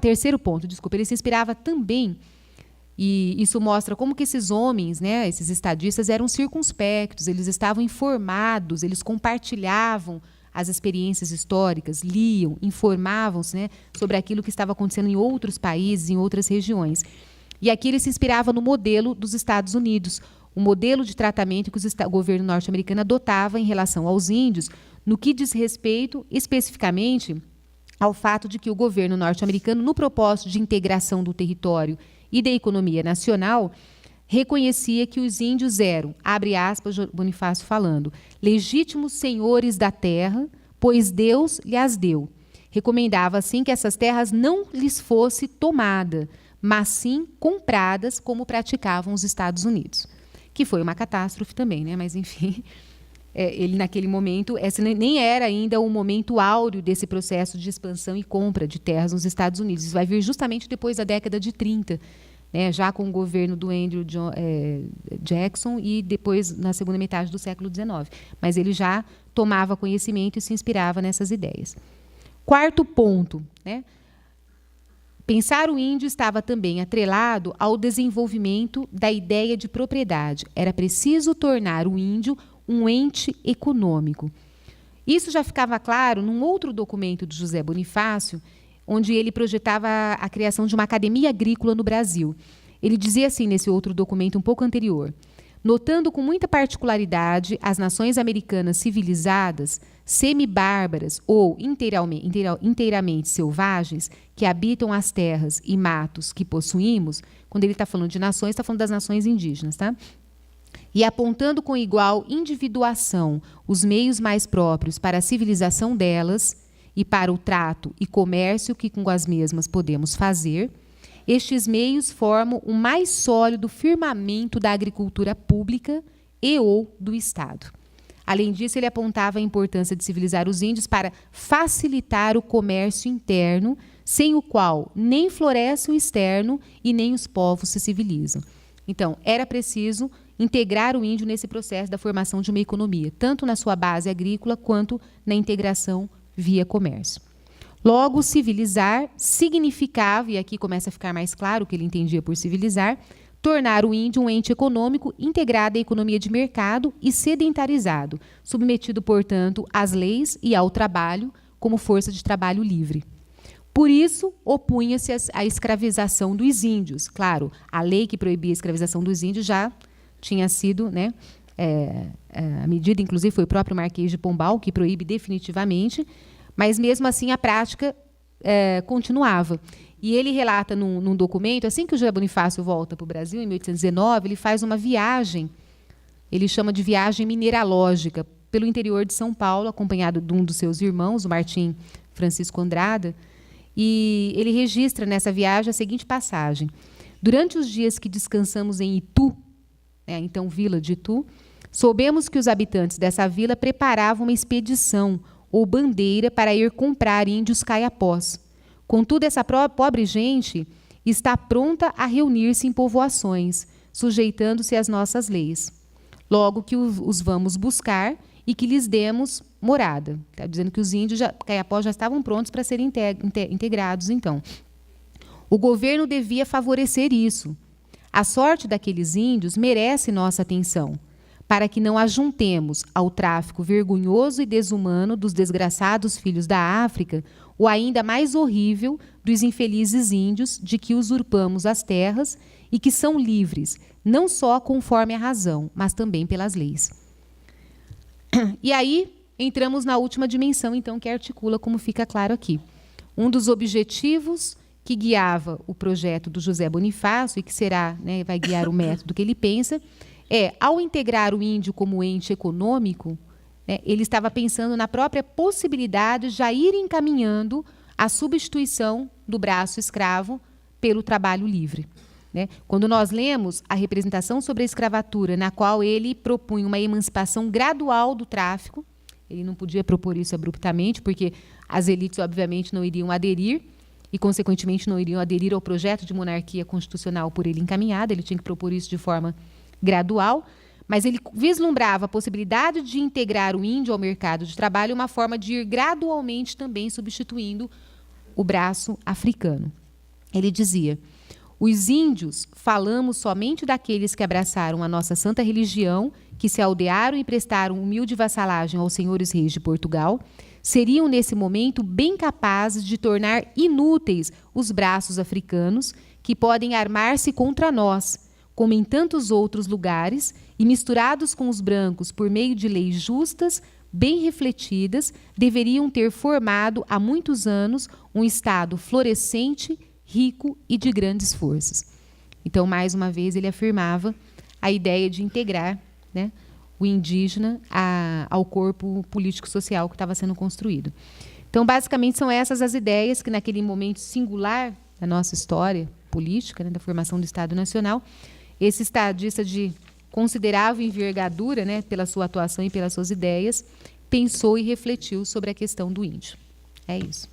Terceiro ponto, ele se inspirava também, e isso mostra como que esses homens, né, esses estadistas, eram circunspectos, eles estavam informados, eles compartilhavam as experiências históricas, liam, informavam-se, né, sobre aquilo que estava acontecendo em outros países, em outras regiões. E aqui ele se inspirava no modelo dos Estados Unidos, o modelo de tratamento que o governo norte-americano adotava em relação aos índios, no que diz respeito especificamente ao fato de que o governo norte-americano, no propósito de integração do território e da economia nacional, reconhecia que os índios eram, abre aspas, Bonifácio falando, legítimos senhores da terra, pois Deus lhes deu. Recomendava, assim, que essas terras não lhes fosse tomada, mas sim compradas, como praticavam os Estados Unidos. Que foi uma catástrofe também, né? Mas, enfim, ele, naquele momento, esse nem era ainda o momento áureo desse processo de expansão e compra de terras nos Estados Unidos. Isso vai vir justamente depois da década de 30, né, já com o governo do Andrew Jackson e depois na segunda metade do século XIX. Mas ele já tomava conhecimento e se inspirava nessas ideias. Quarto ponto, né? Pensar o índio estava também atrelado ao desenvolvimento da ideia de propriedade. Era preciso tornar o índio um ente econômico. Isso já ficava claro num outro documento de José Bonifácio, onde ele projetava a criação de uma academia agrícola no Brasil. Ele dizia assim nesse outro documento um pouco anterior: notando com muita particularidade as nações americanas civilizadas, semi-bárbaras ou inteiramente selvagens, que habitam as terras e matos que possuímos, quando ele está falando de nações, está falando das nações indígenas, tá? E apontando com igual individuação os meios mais próprios para a civilização delas e para o trato e comércio que com as mesmas podemos fazer, estes meios formam o mais sólido firmamento da agricultura pública e ou do Estado. Além disso, ele apontava a importância de civilizar os índios para facilitar o comércio interno, sem o qual nem floresce o externo e nem os povos se civilizam. Então, era preciso integrar o índio nesse processo da formação de uma economia, tanto na sua base agrícola quanto na integração via comércio. Logo, civilizar significava, e aqui começa a ficar mais claro o que ele entendia por civilizar, tornar o índio um ente econômico integrado à economia de mercado e sedentarizado, submetido, portanto, às leis e ao trabalho como força de trabalho livre. Por isso, opunha-se à escravização dos índios. Claro, a lei que proibia a escravização dos índios já tinha sido, né, a medida, inclusive, foi o próprio Marquês de Pombal que proíbe definitivamente, mas, mesmo assim, a prática continuava. E ele relata num documento, assim que o José Bonifácio volta para o Brasil, em 1819, ele faz uma viagem, ele chama de viagem mineralógica, pelo interior de São Paulo, acompanhado de um dos seus irmãos, o Martim Francisco Andrada, e ele registra nessa viagem a seguinte passagem: durante os dias que descansamos em Itu, né, então vila de Itu, soubemos que os habitantes dessa vila preparavam uma expedição ou bandeira para ir comprar índios caiapós. Contudo, essa pobre gente está pronta a reunir-se em povoações, sujeitando-se às nossas leis. Logo que os vamos buscar e que lhes demos morada. Está dizendo que os índios caiapós já estavam prontos para serem integrados, então. O governo devia favorecer isso. A sorte daqueles índios merece nossa atenção, para que não ajuntemos ao tráfico vergonhoso e desumano dos desgraçados filhos da África o ainda mais horrível dos infelizes índios de que usurpamos as terras e que são livres, não só conforme a razão, mas também pelas leis. E aí entramos na última dimensão, então, que articula, como fica claro aqui. Um dos objetivos que guiava o projeto do José Bonifácio, e que será, né, vai guiar o método que ele pensa, ao integrar o índio como ente econômico, né, ele estava pensando na própria possibilidade de já ir encaminhando a substituição do braço escravo pelo trabalho livre. né? Quando nós lemos a representação sobre a escravatura, na qual ele propunha uma emancipação gradual do tráfico, ele não podia propor isso abruptamente, porque as elites, obviamente, não iriam aderir e, consequentemente, não iriam aderir ao projeto de monarquia constitucional por ele encaminhado, ele tinha que propor isso de forma gradual, mas ele vislumbrava a possibilidade de integrar o índio ao mercado de trabalho, uma forma de ir gradualmente também substituindo o braço africano. Ele dizia: os índios falamos somente daqueles que abraçaram a nossa santa religião, que se aldearam e prestaram humilde vassalagem aos senhores reis de Portugal, seriam nesse momento bem capazes de tornar inúteis os braços africanos, que podem armar-se contra nós, como em tantos outros lugares, e misturados com os brancos por meio de leis justas, bem refletidas, deveriam ter formado há muitos anos um Estado florescente, rico e de grandes forças. Então, mais uma vez, ele afirmava a ideia de integrar, né, o indígena ao corpo político-social que estava sendo construído. Então, basicamente, são essas as ideias que, naquele momento singular da nossa história política, né, da formação do Estado Nacional, esse estadista de considerável envergadura, né, pela sua atuação e pelas suas ideias, pensou e refletiu sobre a questão do índio. É isso.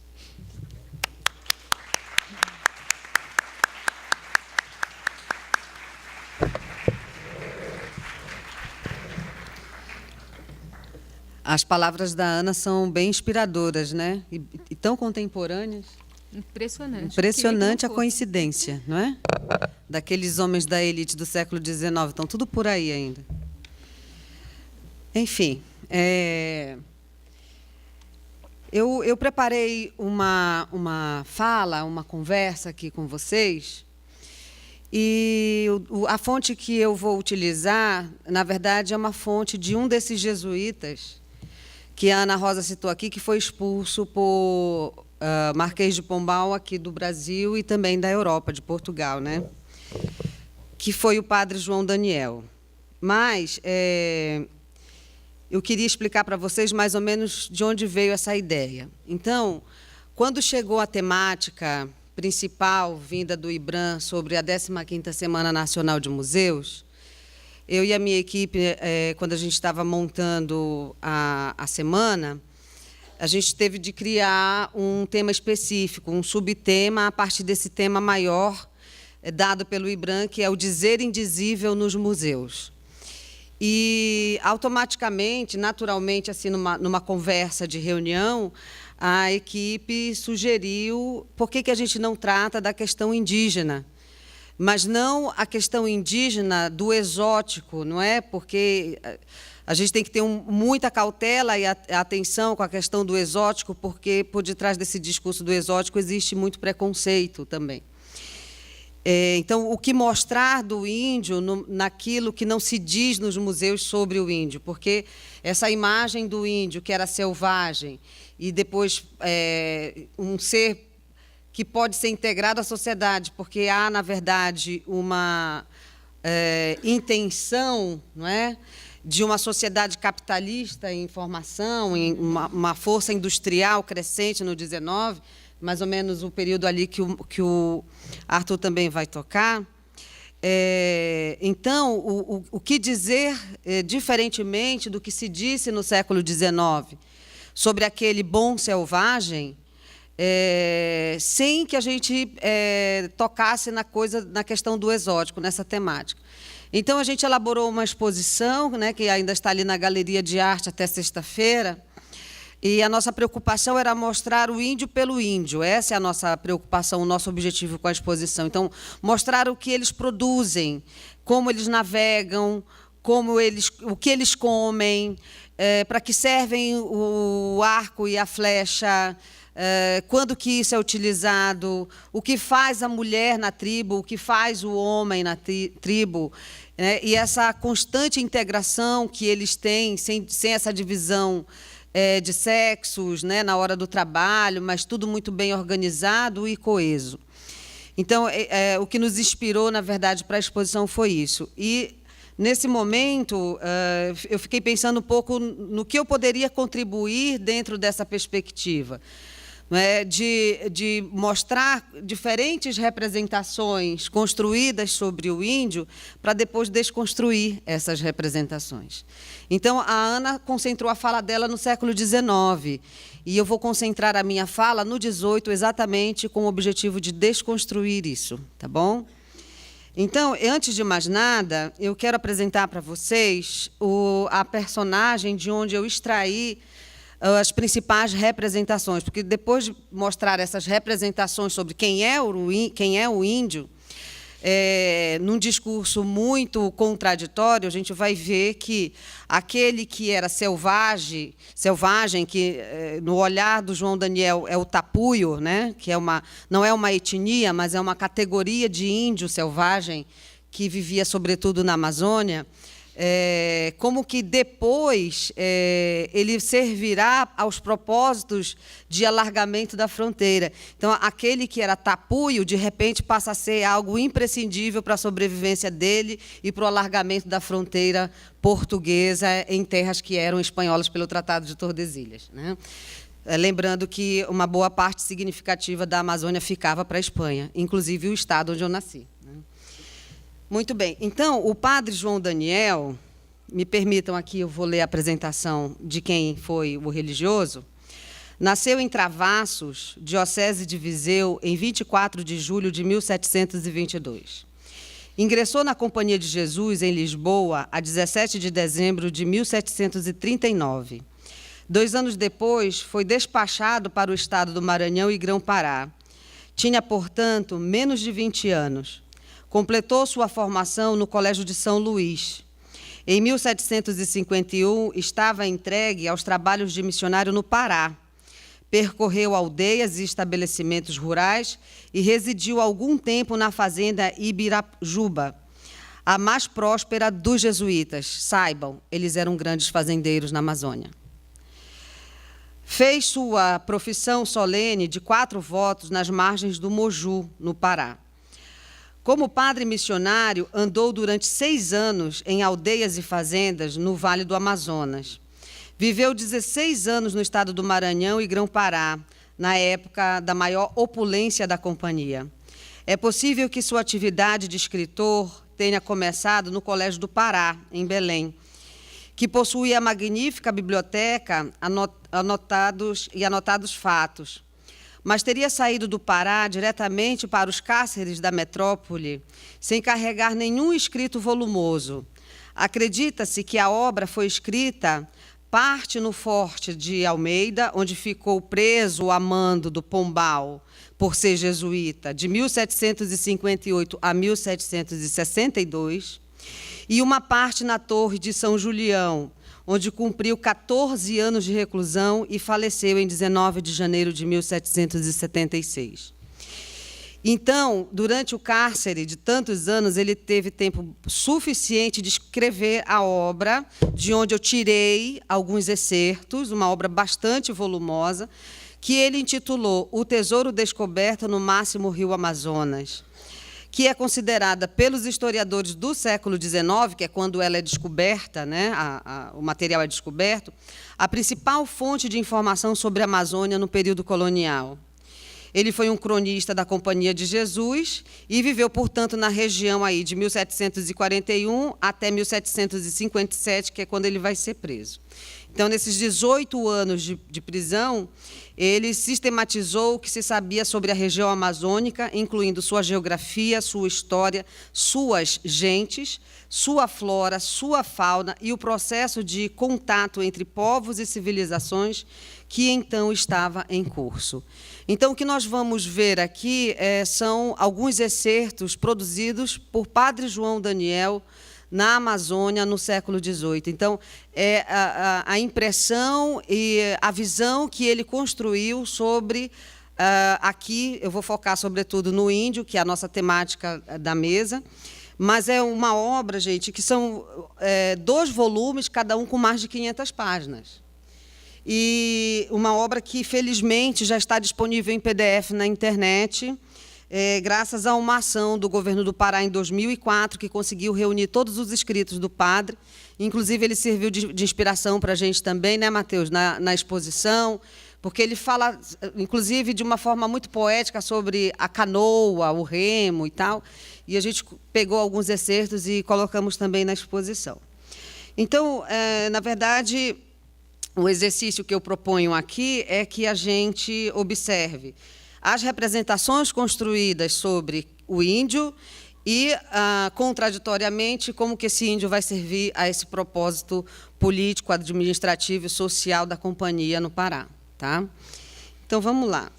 As palavras da Ana são bem inspiradoras, né? E tão contemporâneas. Impressionante. Impressionante a coincidência, não é? Daqueles homens da elite do século XIX. Estão tudo por aí ainda. Enfim, eu preparei uma fala, uma conversa aqui com vocês, e a fonte que eu vou utilizar, na verdade, é uma fonte de um desses jesuítas que a Ana Rosa citou aqui, que foi expulso por Marquês de Pombal, aqui do Brasil, e também da Europa, de Portugal, né? Que foi o padre João Daniel. Mas eu queria explicar para vocês mais ou menos de onde veio essa ideia. Então, quando chegou a temática principal, vinda do IBRAM, sobre a 15ª Semana Nacional de Museus, eu e a minha equipe, quando a gente estava montando a semana, a gente teve de criar um tema específico, um subtema a partir desse tema maior dado pelo IBRAM, que é o dizer indizível nos museus. E, automaticamente, naturalmente, assim, numa conversa de reunião, a equipe sugeriu por que a gente não trata da questão indígena, mas não a questão indígena do exótico, não é? Porque a gente tem que ter muita cautela e atenção com a questão do exótico, porque por detrás desse discurso do exótico existe muito preconceito também. Então, o que mostrar do índio naquilo que não se diz nos museus sobre o índio, porque essa imagem do índio, que era selvagem, e depois um ser que pode ser integrado à sociedade, porque há, na verdade, uma intenção, não é, de uma sociedade capitalista em formação, em uma força industrial crescente no 19, mais ou menos o período ali que o Arthur também vai tocar. Então, o que dizer, diferentemente do que se disse no século XIX, sobre aquele bom selvagem, sem que a gente tocasse na questão do exótico, nessa temática. Então, a gente elaborou uma exposição, né, que ainda está ali na Galeria de Arte até sexta-feira, e a nossa preocupação era mostrar o índio pelo índio. Essa é a nossa preocupação, o nosso objetivo com a exposição. Então, mostrar o que eles produzem, como eles navegam, o que eles comem, para que servem o arco e a flecha, quando que isso é utilizado, o que faz a mulher na tribo, o que faz o homem na tribo, né? E essa constante integração que eles têm, sem essa divisão de sexos, né, na hora do trabalho, mas tudo muito bem organizado e coeso. Então, o que nos inspirou, na verdade, para a exposição foi isso. E, nesse momento, eu fiquei pensando um pouco no que eu poderia contribuir dentro dessa perspectiva. não é, de mostrar diferentes representações construídas sobre o índio para depois desconstruir essas representações. Então, a Ana concentrou a fala dela no século XIX, e eu vou concentrar a minha fala no XVIII exatamente com o objetivo de desconstruir isso, tá bom? Então, antes de mais nada, eu quero apresentar para vocês a personagem de onde eu extraí as principais representações, porque depois de mostrar essas representações sobre quem é o índio, num discurso muito contraditório, a gente vai ver que aquele que era selvagem, que no olhar do João Daniel é o tapuio, né, que não é uma etnia, mas é uma categoria de índio selvagem que vivia sobretudo na Amazônia, como que depois ele servirá aos propósitos de alargamento da fronteira. Então, aquele que era tapuio, de repente, passa a ser algo imprescindível para a sobrevivência dele e para o alargamento da fronteira portuguesa em terras que eram espanholas pelo Tratado de Tordesilhas, né? Lembrando que uma boa parte significativa da Amazônia ficava para a Espanha, inclusive o estado onde eu nasci. Muito bem. Então, o padre João Daniel, me permitam aqui, eu vou ler a apresentação de quem foi o religioso, nasceu em Travassos, diocese de Viseu, em 24 de julho de 1722. Ingressou na Companhia de Jesus, em Lisboa, a 17 de dezembro de 1739. 2 anos depois, foi despachado para o estado do Maranhão e Grão-Pará. Tinha, portanto, menos de 20 anos. Completou sua formação no Colégio de São Luís. Em 1751, estava entregue aos trabalhos de missionário no Pará. Percorreu aldeias e estabelecimentos rurais e residiu algum tempo na fazenda Ibirajuba, a mais próspera dos jesuítas. Saibam, eles eram grandes fazendeiros na Amazônia. Fez sua profissão solene de 4 votos nas margens do Moju, no Pará. Como padre missionário, andou durante 6 anos em aldeias e fazendas no Vale do Amazonas. Viveu 16 anos no estado do Maranhão e Grão-Pará, na época da maior opulência da companhia. É possível que sua atividade de escritor tenha começado no Colégio do Pará, em Belém, que possuía a magnífica biblioteca anotados fatos, mas teria saído do Pará diretamente para os cárceres da metrópole, sem carregar nenhum escrito volumoso. Acredita-se que a obra foi escrita parte no Forte de Almeida, onde ficou preso a mando do Pombal, por ser jesuíta, de 1758 a 1762, e uma parte na Torre de São Julião, onde cumpriu 14 anos de reclusão e faleceu em 19 de janeiro de 1776. Então, durante o cárcere de tantos anos, ele teve tempo suficiente de escrever a obra, de onde eu tirei alguns excertos, uma obra bastante volumosa, que ele intitulou O Tesouro Descoberto no Máximo Rio Amazonas, que é considerada pelos historiadores do século XIX, que é quando ela é descoberta, né, o material é descoberto, a principal fonte de informação sobre a Amazônia no período colonial. Ele foi um cronista da Companhia de Jesus e viveu, portanto, na região aí de 1741 até 1757, que é quando ele vai ser preso. Então, nesses 18 anos de prisão, ele sistematizou o que se sabia sobre a região amazônica, incluindo sua geografia, sua história, suas gentes, sua flora, sua fauna e o processo de contato entre povos e civilizações que então estava em curso. Então, o que nós vamos ver aqui são alguns excertos produzidos por Padre João Daniel na Amazônia no século XVIII. Então, é a impressão e a visão que ele construiu sobre, aqui eu vou focar sobretudo no índio, que é a nossa temática da mesa, mas é uma obra, gente, que são 2 volumes, cada um com mais de 500 páginas. E uma obra que, felizmente, já está disponível em PDF na internet, graças a uma ação do governo do Pará em 2004, que conseguiu reunir todos os escritos do padre. Inclusive, ele serviu de inspiração para a gente também, né, Mateus, na exposição. porque ele fala, inclusive, de uma forma muito poética sobre a canoa, o remo e tal, e a gente pegou alguns excertos e colocamos também na exposição. Então, na verdade, o exercício que eu proponho aqui é que a gente observe as representações construídas sobre o índio e, contraditoriamente, como que esse índio vai servir a esse propósito político, administrativo e social da companhia no Pará. Tá? Então, vamos lá.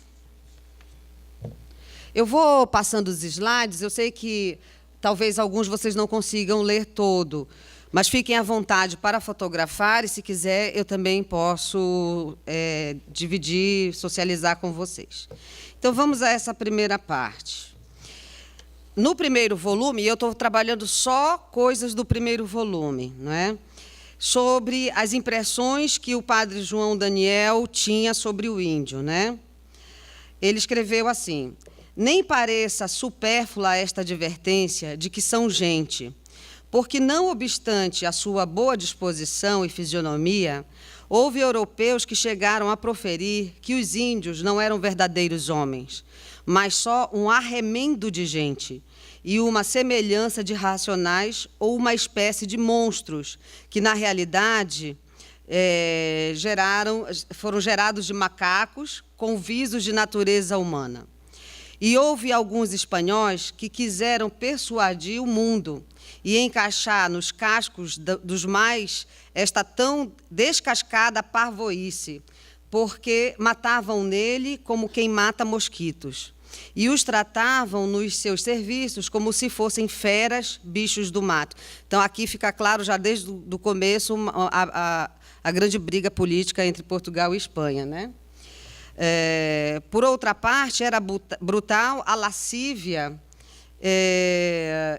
Eu vou passando os slides, eu sei que talvez alguns vocês não consigam ler todo, mas fiquem à vontade para fotografar, e, se quiser, eu também posso dividir, socializar com vocês. Então, vamos a essa primeira parte. No primeiro volume, eu estou trabalhando só coisas do primeiro volume, não é? Sobre as impressões que o padre João Daniel tinha sobre o índio, né? Ele escreveu assim: nem pareça supérflua esta advertência de que são gente, porque, não obstante a sua boa disposição e fisionomia, houve europeus que chegaram a proferir que os índios não eram verdadeiros homens, mas só um arremendo de gente, e uma semelhança de racionais ou uma espécie de monstros, que, na realidade, foram gerados de macacos com visos de natureza humana. E houve alguns espanhóis que quiseram persuadir o mundo e encaixar nos cascos dos mais esta tão descascada parvoíce, porque matavam nele como quem mata mosquitos, e os tratavam nos seus serviços como se fossem feras, bichos do mato. Então, aqui fica claro, já desde o começo, a grande briga política entre Portugal e Espanha, né? Por outra parte, era brutal a lascívia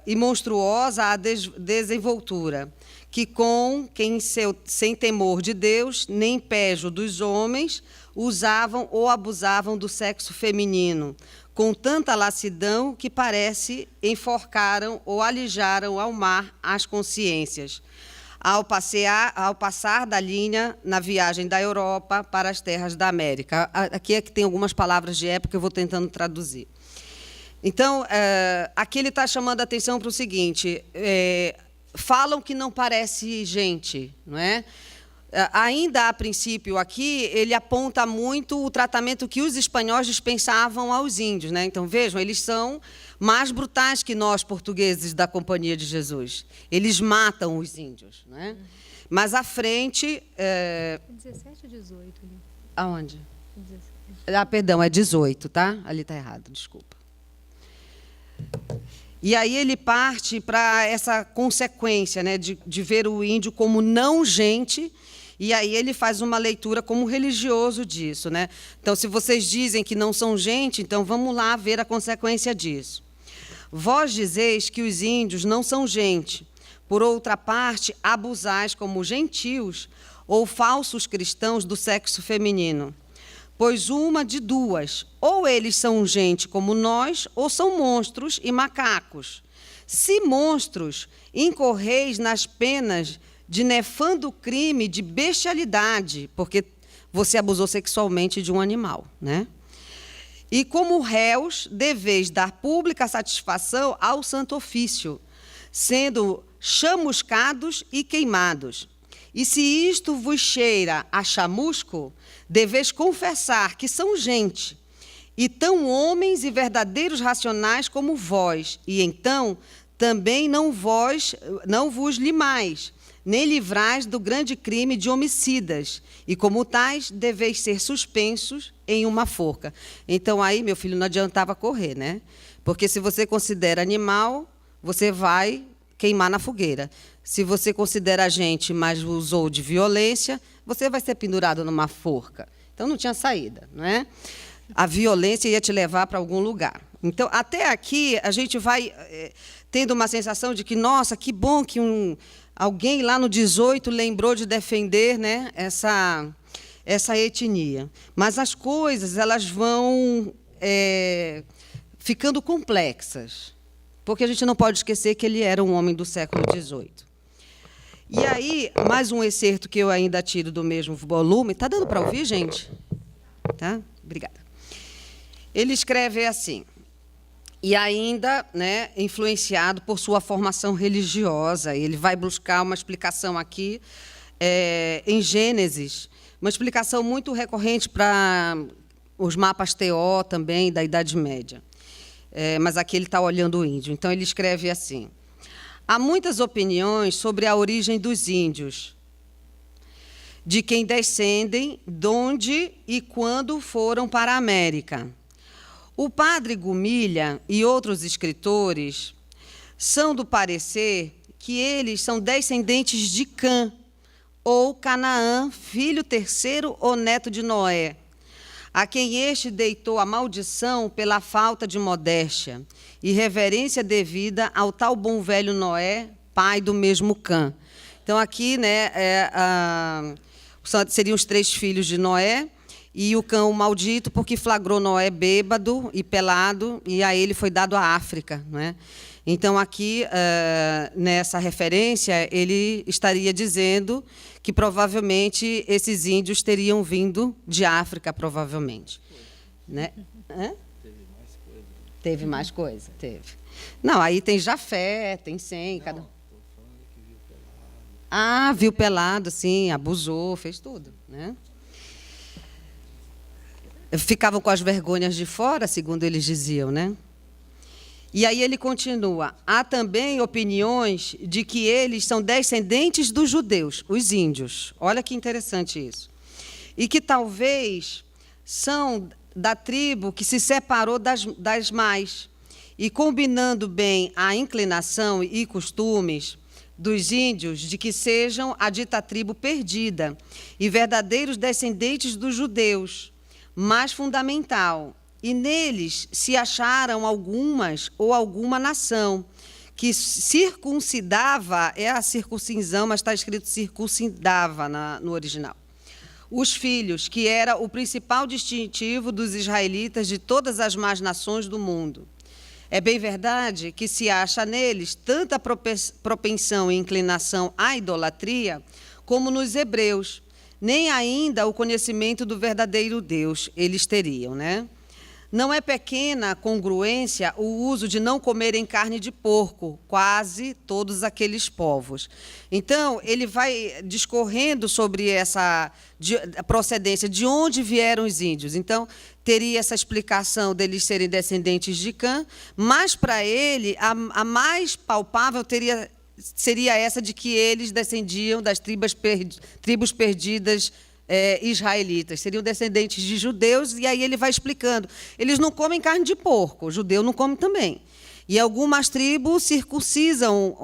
e monstruosa a desenvoltura, que com quem, sem temor de Deus, nem pejo dos homens, usavam ou abusavam do sexo feminino, com tanta lassidão que parece enforcaram ou alijaram ao mar as consciências, ao passar da linha na viagem da Europa para as terras da América. Aqui é que tem algumas palavras de época, eu vou tentando traduzir. Então, aqui ele está chamando a atenção para o seguinte: falam que não parece gente, não é? Ainda a princípio aqui, ele aponta muito o tratamento que os espanhóis dispensavam aos índios, né? Então, vejam, eles são mais brutais que nós, portugueses da Companhia de Jesus. Eles matam os índios, né? Mas, à frente... 17 ou 18? Ali. Aonde? 17. Perdão, é 18, tá? Ali está errado, desculpa. E aí ele parte para essa consequência, né, de ver o índio como não gente, e aí ele faz uma leitura como religioso disso, né? Então, se vocês dizem que não são gente, então vamos lá ver a consequência disso. Vós dizeis que os índios não são gente. Por outra parte, abusais como gentios ou falsos cristãos do sexo feminino. Pois uma de duas: ou eles são gente como nós, ou são monstros e macacos. Se monstros, incorreis nas penas de nefando crime de bestialidade, porque você abusou sexualmente de um animal, né? E como réus, deveis dar pública satisfação ao santo ofício, sendo chamuscados e queimados. E se isto vos cheira a chamusco, deveis confessar que são gente, e tão homens e verdadeiros racionais como vós, e então também não vos limais, nem livrais do grande crime de homicidas, e como tais deveis ser suspensos em uma forca. Então aí, meu filho, não adiantava correr, né? Porque se você considera animal, você vai queimar na fogueira. Se você considera gente, mas usou de violência, você vai ser pendurado numa forca. Então, não tinha saída, não é? A violência ia te levar para algum lugar. Então, até aqui, a gente vai tendo uma sensação de que, nossa, que bom que alguém lá no 18 lembrou de defender, né, essa etnia. Mas as coisas elas vão ficando complexas, porque a gente não pode esquecer que ele era um homem do século XVIII. E aí, mais um excerto que eu ainda tiro do mesmo volume. Está dando para ouvir, gente? Tá? Obrigada. Ele escreve assim, e ainda, né, influenciado por sua formação religiosa. Ele vai buscar uma explicação aqui em Gênesis, uma explicação muito recorrente para os mapas TO também da Idade Média. Mas aqui ele está olhando o índio. Então, ele escreve assim: há muitas opiniões sobre a origem dos índios, de quem descendem, de onde e quando foram para a América. O padre Gumilha e outros escritores são do parecer que eles são descendentes de Cã, ou Canaã, filho terceiro ou neto de Noé, a quem este deitou a maldição pela falta de modéstia e reverência devida ao tal bom velho Noé, pai do mesmo Cã. Então, aqui, né, seriam os 3 filhos de Noé, e o Cã, o maldito, porque flagrou Noé bêbado e pelado, e a ele foi dado a África, né? Então, aqui, nessa referência, ele estaria dizendo que, provavelmente, esses índios teriam vindo de África, provavelmente. Né? Hã? Teve mais coisa? Teve. Não, aí tem Jafé, tem Sem. Cada... viu pelado, sim, abusou, fez tudo, né? Ficavam com as vergonhas de fora, segundo eles diziam, né? E aí ele continua: há também opiniões de que eles são descendentes dos judeus, os índios. Olha que interessante isso. E que talvez são da tribo que se separou das mais. E combinando bem a inclinação e costumes dos índios de que sejam a dita tribo perdida e verdadeiros descendentes dos judeus, mais fundamental, e neles se acharam algumas ou alguma nação que circuncidava, é a circuncisão, mas está escrito circuncidava no original, os filhos, que era o principal distintivo dos israelitas de todas as más nações do mundo. É bem verdade que se acha neles tanta propensão e inclinação à idolatria como nos hebreus. Nem ainda o conhecimento do verdadeiro Deus eles teriam, né? Não é pequena a congruência o uso de não comerem carne de porco, quase todos aqueles povos. Então, ele vai discorrendo sobre essa procedência, de onde vieram os índios. Então, teria essa explicação deles serem descendentes de Cã, mas, para ele, a mais palpável seria essa de que eles descendiam das tribos perdidas israelitas, seriam descendentes de judeus, e aí ele vai explicando. Eles não comem carne de porco, o judeu não come também. E algumas tribos circuncisam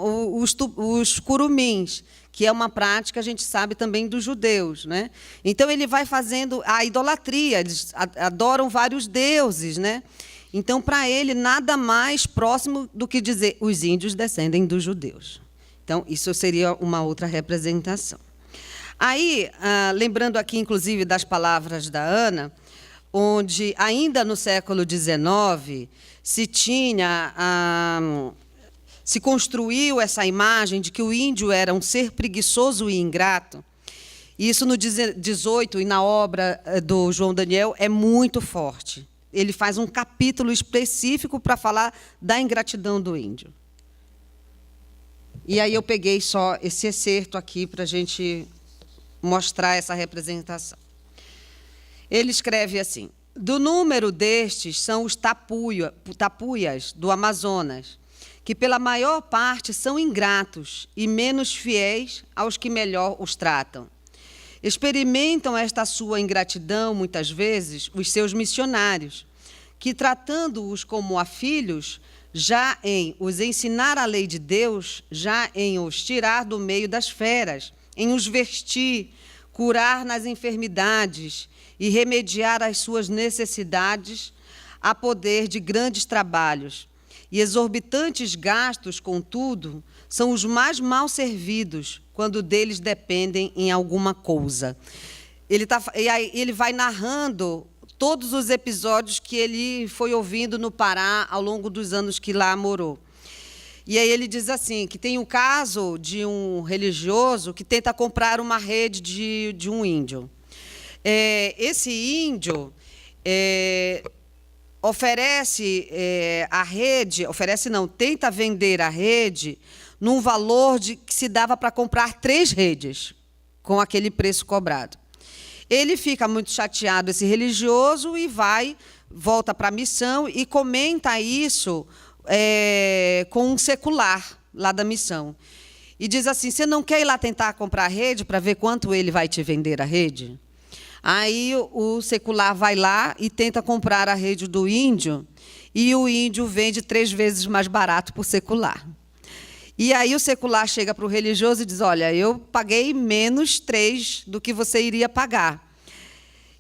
os curumins, que é uma prática, a gente sabe, também dos judeus, né? Então, ele vai fazendo a idolatria, eles adoram vários deuses, né? Então, para ele, nada mais próximo do que dizer os índios descendem dos judeus. Então, isso seria uma outra representação. Aí, lembrando aqui, inclusive, das palavras da Ana, onde, ainda no século XIX, se construiu essa imagem de que o índio era um ser preguiçoso e ingrato. E isso, no 18, e na obra do João Daniel, é muito forte. Ele faz um capítulo específico para falar da ingratidão do índio. E aí eu peguei só esse excerto aqui para a gente mostrar essa representação. Ele escreve assim: do número destes são os tapuias do Amazonas, que pela maior parte são ingratos e menos fiéis aos que melhor os tratam. Experimentam esta sua ingratidão, muitas vezes, os seus missionários, que, tratando-os como a filhos, já em os ensinar a lei de Deus, já em os tirar do meio das feras, em os vestir, curar nas enfermidades e remediar as suas necessidades, a poder de grandes trabalhos. E exorbitantes gastos, contudo, são os mais mal servidos quando deles dependem em alguma coisa. Ele vai narrando todos os episódios que ele foi ouvindo no Pará ao longo dos anos que lá morou. E aí ele diz assim, que tem um caso de um religioso que tenta comprar uma rede de um índio. Esse índio, a rede, oferece não, tenta vender a rede num valor que se dava para comprar 3 redes, com aquele preço cobrado. Ele fica muito chateado, esse religioso, e volta para a missão e comenta isso com um secular lá da missão. E diz assim: você não quer ir lá tentar comprar a rede para ver quanto ele vai te vender a rede? Aí o secular vai lá e tenta comprar a rede do índio, e o índio vende 3 vezes mais barato para o secular. E aí o secular chega para o religioso e diz: olha, eu paguei menos 3 do que você iria pagar.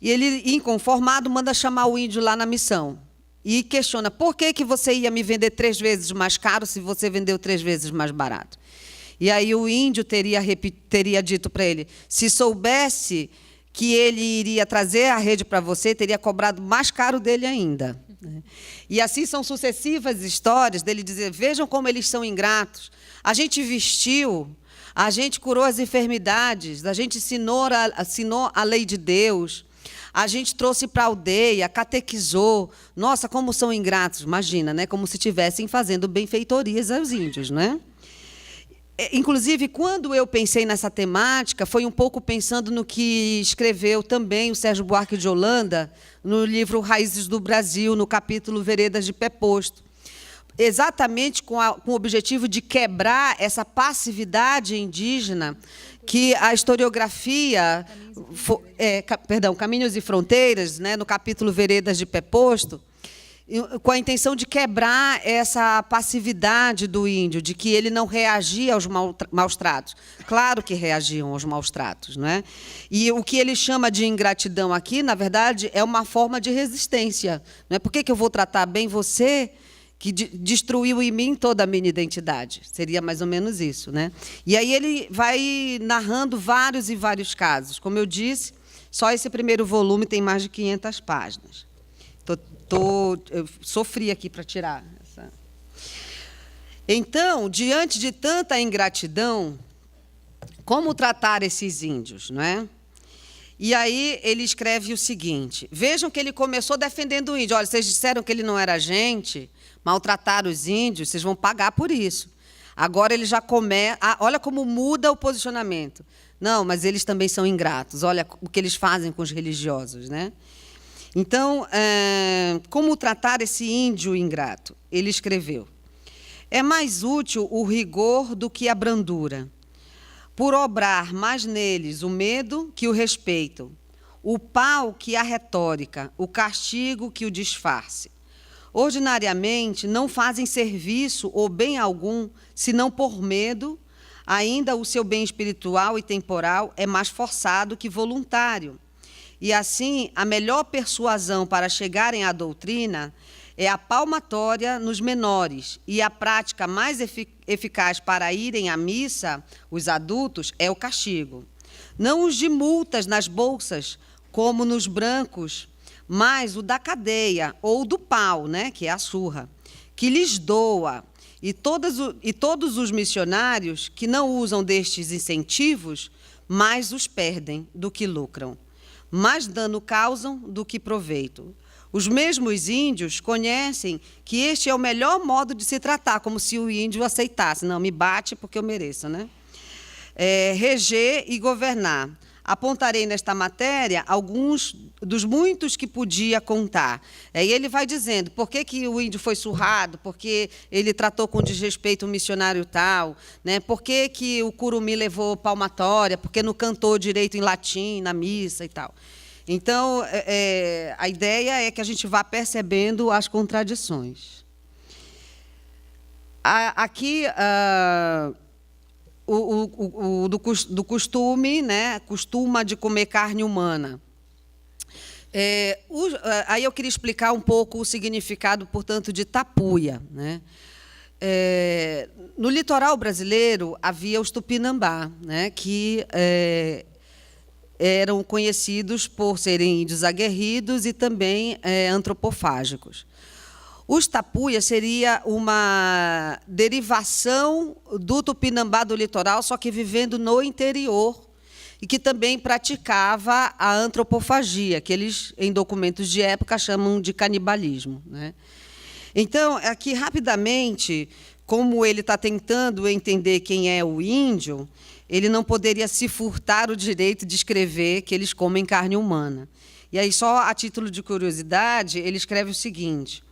E ele, inconformado, manda chamar o índio lá na missão e questiona: por que você ia me vender 3 vezes mais caro se você vendeu 3 vezes mais barato? E aí o índio teria dito para ele: se soubesse que ele iria trazer a rede para você, teria cobrado mais caro dele ainda. E assim são sucessivas histórias dele dizer: vejam como eles são ingratos. A gente vestiu, a gente curou as enfermidades, a gente ensinou a lei de Deus, a gente trouxe para a aldeia, catequizou. Nossa, como são ingratos. Imagina, né? Como se estivessem fazendo benfeitorias aos índios, né? Inclusive, quando eu pensei nessa temática, foi um pouco pensando no que escreveu também o Sérgio Buarque de Holanda, no livro Raízes do Brasil, no capítulo Veredas de Pé Posto. Exatamente com o objetivo de quebrar essa passividade indígena que a historiografia... Caminhos e Fronteiras, né, no capítulo Veredas de Pé Posto, com a intenção de quebrar essa passividade do índio, de que ele não reagia aos maus tratos. Claro que reagiam aos maus tratos, não é? E o que ele chama de ingratidão aqui, na verdade, é uma forma de resistência. Não é? Por que eu vou tratar bem você, que destruiu em mim toda a minha identidade? Seria mais ou menos isso, né? E aí ele vai narrando vários e vários casos. Como eu disse, só esse primeiro volume tem mais de 500 páginas. Eu sofri aqui para tirar essa. Então, diante de tanta ingratidão, como tratar esses índios, não é? E aí ele escreve o seguinte: vejam que ele começou defendendo o índio. Olha, vocês disseram que ele não era gente, maltrataram os índios, vocês vão pagar por isso. Agora ele já começa... olha como muda o posicionamento. Não, mas eles também são ingratos. Olha o que eles fazem com os religiosos, né? Então, como tratar esse índio ingrato? Ele escreveu: é mais útil o rigor do que a brandura, por obrar mais neles o medo que o respeito, o pau que a retórica, o castigo que o disfarce. Ordinariamente, não fazem serviço ou bem algum, senão por medo. Ainda o seu bem espiritual e temporal é mais forçado que voluntário. E, assim, a melhor persuasão para chegarem à doutrina é a palmatória nos menores, e a prática mais eficaz para irem à missa, os adultos, é o castigo. Não os de multas nas bolsas, como nos brancos, mas o da cadeia, ou do pau, né, que é a surra, que lhes doa. E todos os missionários que não usam destes incentivos, mais os perdem do que lucram. Mais dano causam do que proveito. Os mesmos índios conhecem que este é o melhor modo de se tratar, como se o índio aceitasse. Não, me bate porque eu mereço, né? Reger e governar. Apontarei nesta matéria alguns dos muitos que podia contar. E ele vai dizendo por que o índio foi surrado, porque ele tratou com desrespeito um missionário tal, né? Por que o curumim levou palmatória, porque não cantou direito em latim, na missa e tal. Então, a ideia é que a gente vá percebendo as contradições. Aqui... do costume, né? Costuma de comer carne humana. Aí eu queria explicar um pouco o significado, portanto, de tapuia, né? No litoral brasileiro havia os tupinambá, né? Que eram conhecidos por serem índios aguerridos e também antropofágicos. Os tapuias seria uma derivação do tupinambá do litoral, só que vivendo no interior, e que também praticava a antropofagia, que eles, em documentos de época, chamam de canibalismo, né? Então, aqui, rapidamente, como ele está tentando entender quem é o índio, ele não poderia se furtar o direito de escrever que eles comem carne humana. E aí, só a título de curiosidade, ele escreve o seguinte: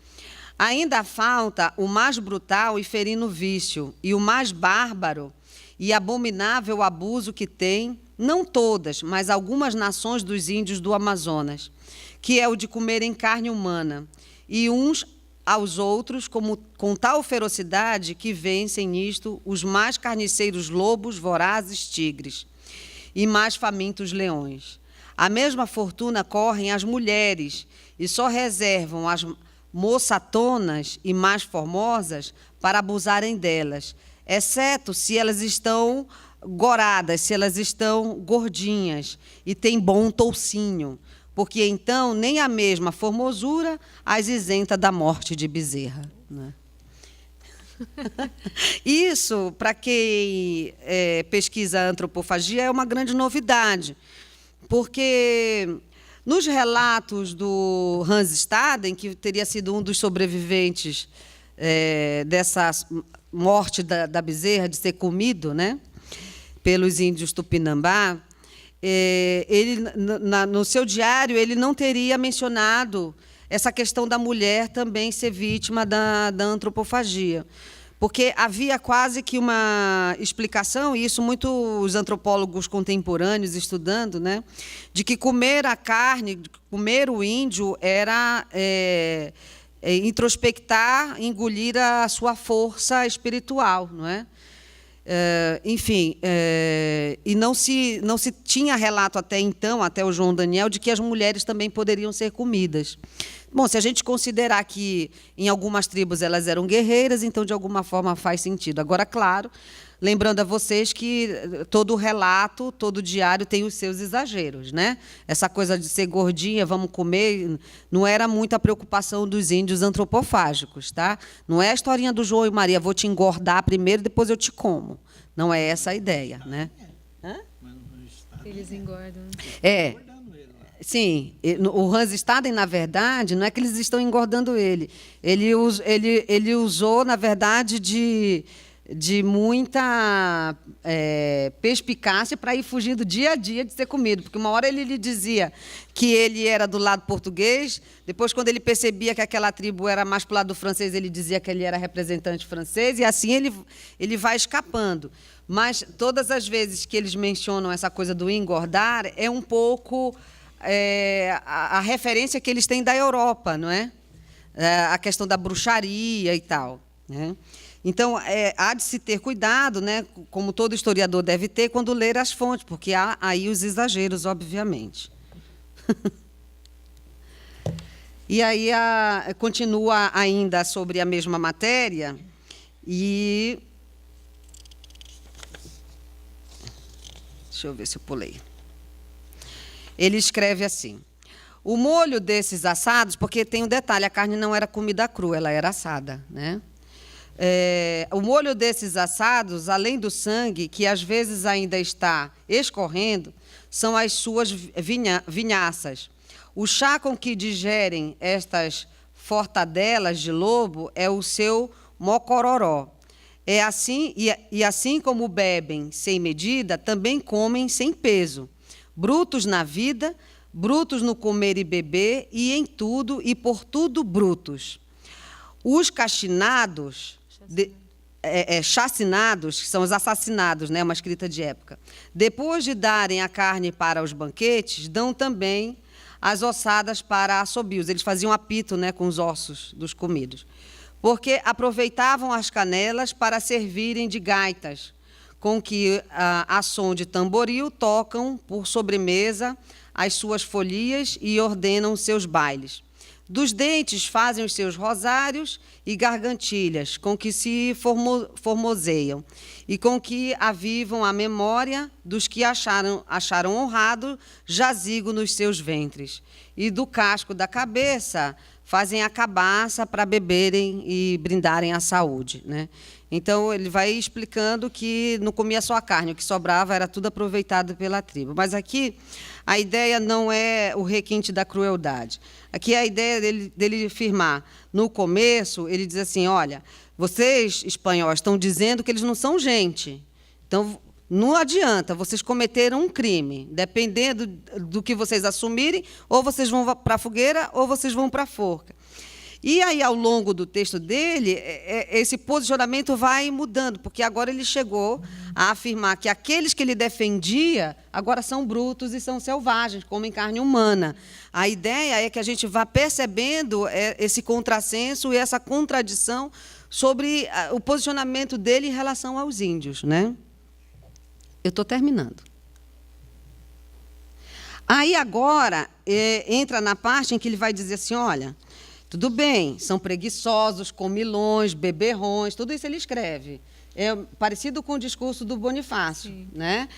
ainda falta o mais brutal e ferino vício, e o mais bárbaro e abominável abuso que tem, não todas, mas algumas nações dos índios do Amazonas, que é o de comerem carne humana, e uns aos outros com tal ferocidade que vencem nisto os mais carniceiros lobos, vorazes tigres, e mais famintos leões. A mesma fortuna correm as mulheres, e só reservam as moçatonas e mais formosas para abusarem delas, exceto se elas estão goradas, se elas estão gordinhas e têm bom toucinho, porque então nem a mesma formosura as isenta da morte de bezerra, né? Isso, para quem pesquisa a antropofagia, é uma grande novidade, porque nos relatos do Hans Staden, que teria sido um dos sobreviventes dessa morte da bezerra, de ser comido, né, pelos índios Tupinambá, ele, no seu diário, ele não teria mencionado essa questão da mulher também ser vítima da antropofagia, porque havia quase que uma explicação, e isso muitos antropólogos contemporâneos estudando, né, de que comer a carne, comer o índio, era introspectar, engolir a sua força espiritual, não é? Enfim, e não se tinha relato até então, até o João Daniel, de que as mulheres também poderiam ser comidas. Bom, se a gente considerar que em algumas tribos elas eram guerreiras, então de alguma forma faz sentido. Agora, claro, lembrando a vocês que todo relato, todo diário tem os seus exageros, né? Essa coisa de ser gordinha, vamos comer, não era muita preocupação dos índios antropofágicos, tá? Não é a historinha do João e Maria, vou te engordar primeiro, depois eu te como. Não é essa a ideia, né? Hã? Eles engordam. Sim, o Hans Staden, na verdade, não é que eles estão engordando ele. Ele usou, na verdade, de muita perspicácia para ir fugindo dia a dia de ser comido. Porque uma hora ele lhe dizia que ele era do lado português, depois, quando ele percebia que aquela tribo era mais para o lado do francês, ele dizia que ele era representante francês, e assim ele vai escapando. Mas todas as vezes que eles mencionam essa coisa do engordar, é um pouco a referência que eles têm da Europa, não é? A questão da bruxaria e tal, né? Então, há de se ter cuidado, né, como todo historiador deve ter, quando ler as fontes, porque há aí os exageros, obviamente. E aí continua ainda sobre a mesma matéria, e... Deixa eu ver se eu pulei. Ele escreve assim: o molho desses assados, porque tem um detalhe, a carne não era comida crua, ela era assada, né? O molho desses assados, além do sangue, que às vezes ainda está escorrendo, são as suas vinhaças. O chá com que digerem estas fortadelas de lobo é o seu mocororó. É assim, e assim como bebem sem medida, também comem sem peso. Brutos na vida, brutos no comer e beber, e em tudo e por tudo brutos. Os cachinados, chacinados, que são os assassinados, né, uma escrita de época, depois de darem a carne para os banquetes, dão também as ossadas para assobios. Eles faziam apito, né, com os ossos dos comidos, porque aproveitavam as canelas para servirem de gaitas, com que, a som de tamboril, tocam por sobremesa as suas folias e ordenam seus bailes. Dos dentes fazem os seus rosários e gargantilhas, com que se formoseiam, e com que avivam a memória dos que acharam honrado jazigo nos seus ventres. E do casco da cabeça fazem a cabaça para beberem e brindarem à saúde, né? Então, ele vai explicando que não comia só a carne, o que sobrava era tudo aproveitado pela tribo. Mas aqui, a ideia não é o requinte da crueldade. Aqui a ideia dele afirmar, no começo, ele diz assim, olha, vocês, espanhóis, estão dizendo que eles não são gente. Então, não adianta, vocês cometeram um crime. Dependendo do que vocês assumirem, ou vocês vão para a fogueira, ou vocês vão para a forca. E aí, ao longo do texto dele, esse posicionamento vai mudando, porque agora ele chegou a afirmar que aqueles que ele defendia agora são brutos e são selvagens, comem carne humana. A ideia é que a gente vá percebendo esse contrassenso e essa contradição sobre o posicionamento dele em relação aos índios, né? Eu estou terminando. Aí, agora, entra na parte em que ele vai dizer assim, olha, tudo bem, são preguiçosos, comilões, beberrões, tudo isso ele escreve. É parecido com o discurso do Bonifácio, né?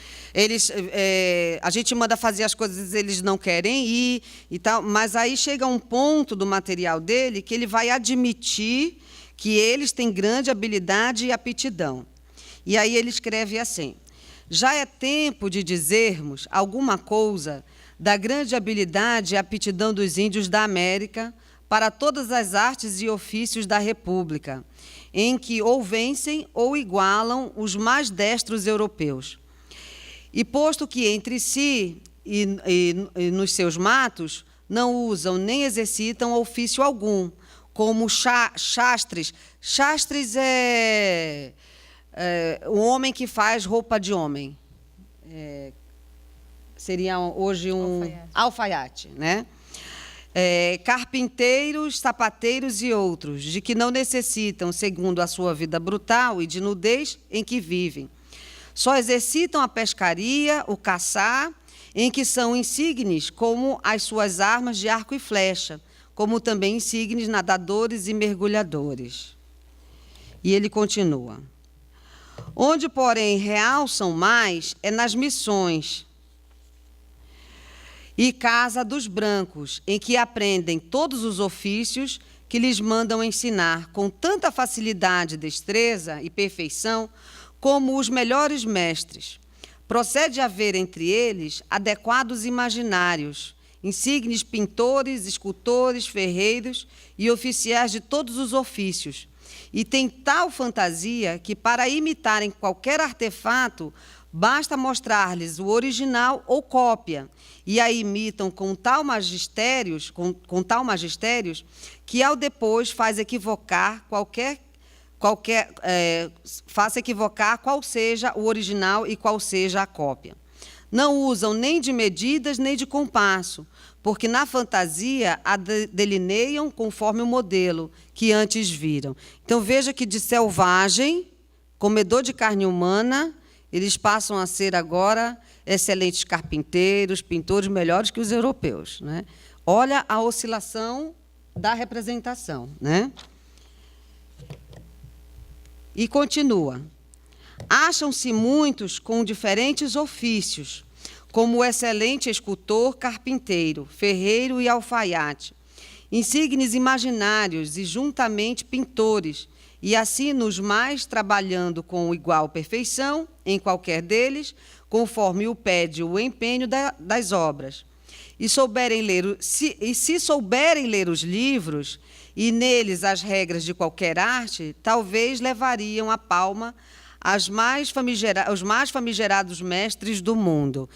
A gente manda fazer as coisas, eles não querem ir e tal, mas aí chega um ponto do material dele que ele vai admitir que eles têm grande habilidade e aptidão. E aí ele escreve assim, já é tempo de dizermos alguma coisa da grande habilidade e aptidão dos índios da América para todas as artes e ofícios da República, em que ou vencem ou igualam os mais destros europeus. E posto que entre si e nos seus matos não usam nem exercitam ofício algum, como chastres. Chastres é o homem que faz roupa de homem. Seria hoje um alfaiate, né? Carpinteiros, sapateiros e outros, de que não necessitam, segundo a sua vida brutal e de nudez em que vivem. Só exercitam a pescaria, o caçar, em que são insígnes como as suas armas de arco e flecha, como também insígnes nadadores e mergulhadores. E ele continua. Onde, porém, realçam mais é nas missões e casa dos brancos, em que aprendem todos os ofícios que lhes mandam ensinar com tanta facilidade, destreza e perfeição como os melhores mestres. Procede haver entre eles adequados imaginários, insígnes pintores, escultores, ferreiros e oficiais de todos os ofícios. E tem tal fantasia que, para imitarem qualquer artefato, basta mostrar-lhes o original ou cópia, e a imitam com tal magistérios, que ao depois faz equivocar qual seja o original e qual seja a cópia. Não usam nem de medidas nem de compasso, porque na fantasia a delineiam conforme o modelo que antes viram. Então, veja que de selvagem, comedor de carne humana, eles passam a ser agora excelentes carpinteiros, pintores melhores que os europeus, né? Olha a oscilação da representação, né? E continua. Acham-se muitos com diferentes ofícios, como o excelente escultor, carpinteiro, ferreiro e alfaiate, insígnes imaginários e juntamente pintores, e assim nos mais trabalhando com igual perfeição em qualquer deles, conforme o pede o empenho das obras. E se souberem ler os livros e neles as regras de qualquer arte, talvez levariam a palma os mais famigerados mestres do mundo.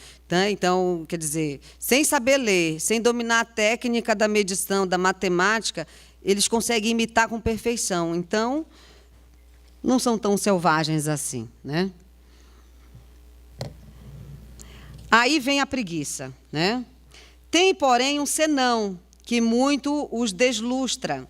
Então, quer dizer, sem saber ler, sem dominar a técnica da medição, da matemática, eles conseguem imitar com perfeição. Então, não são tão selvagens assim, né? Aí vem a preguiça, né? Tem, porém, um senão que muito os deslustra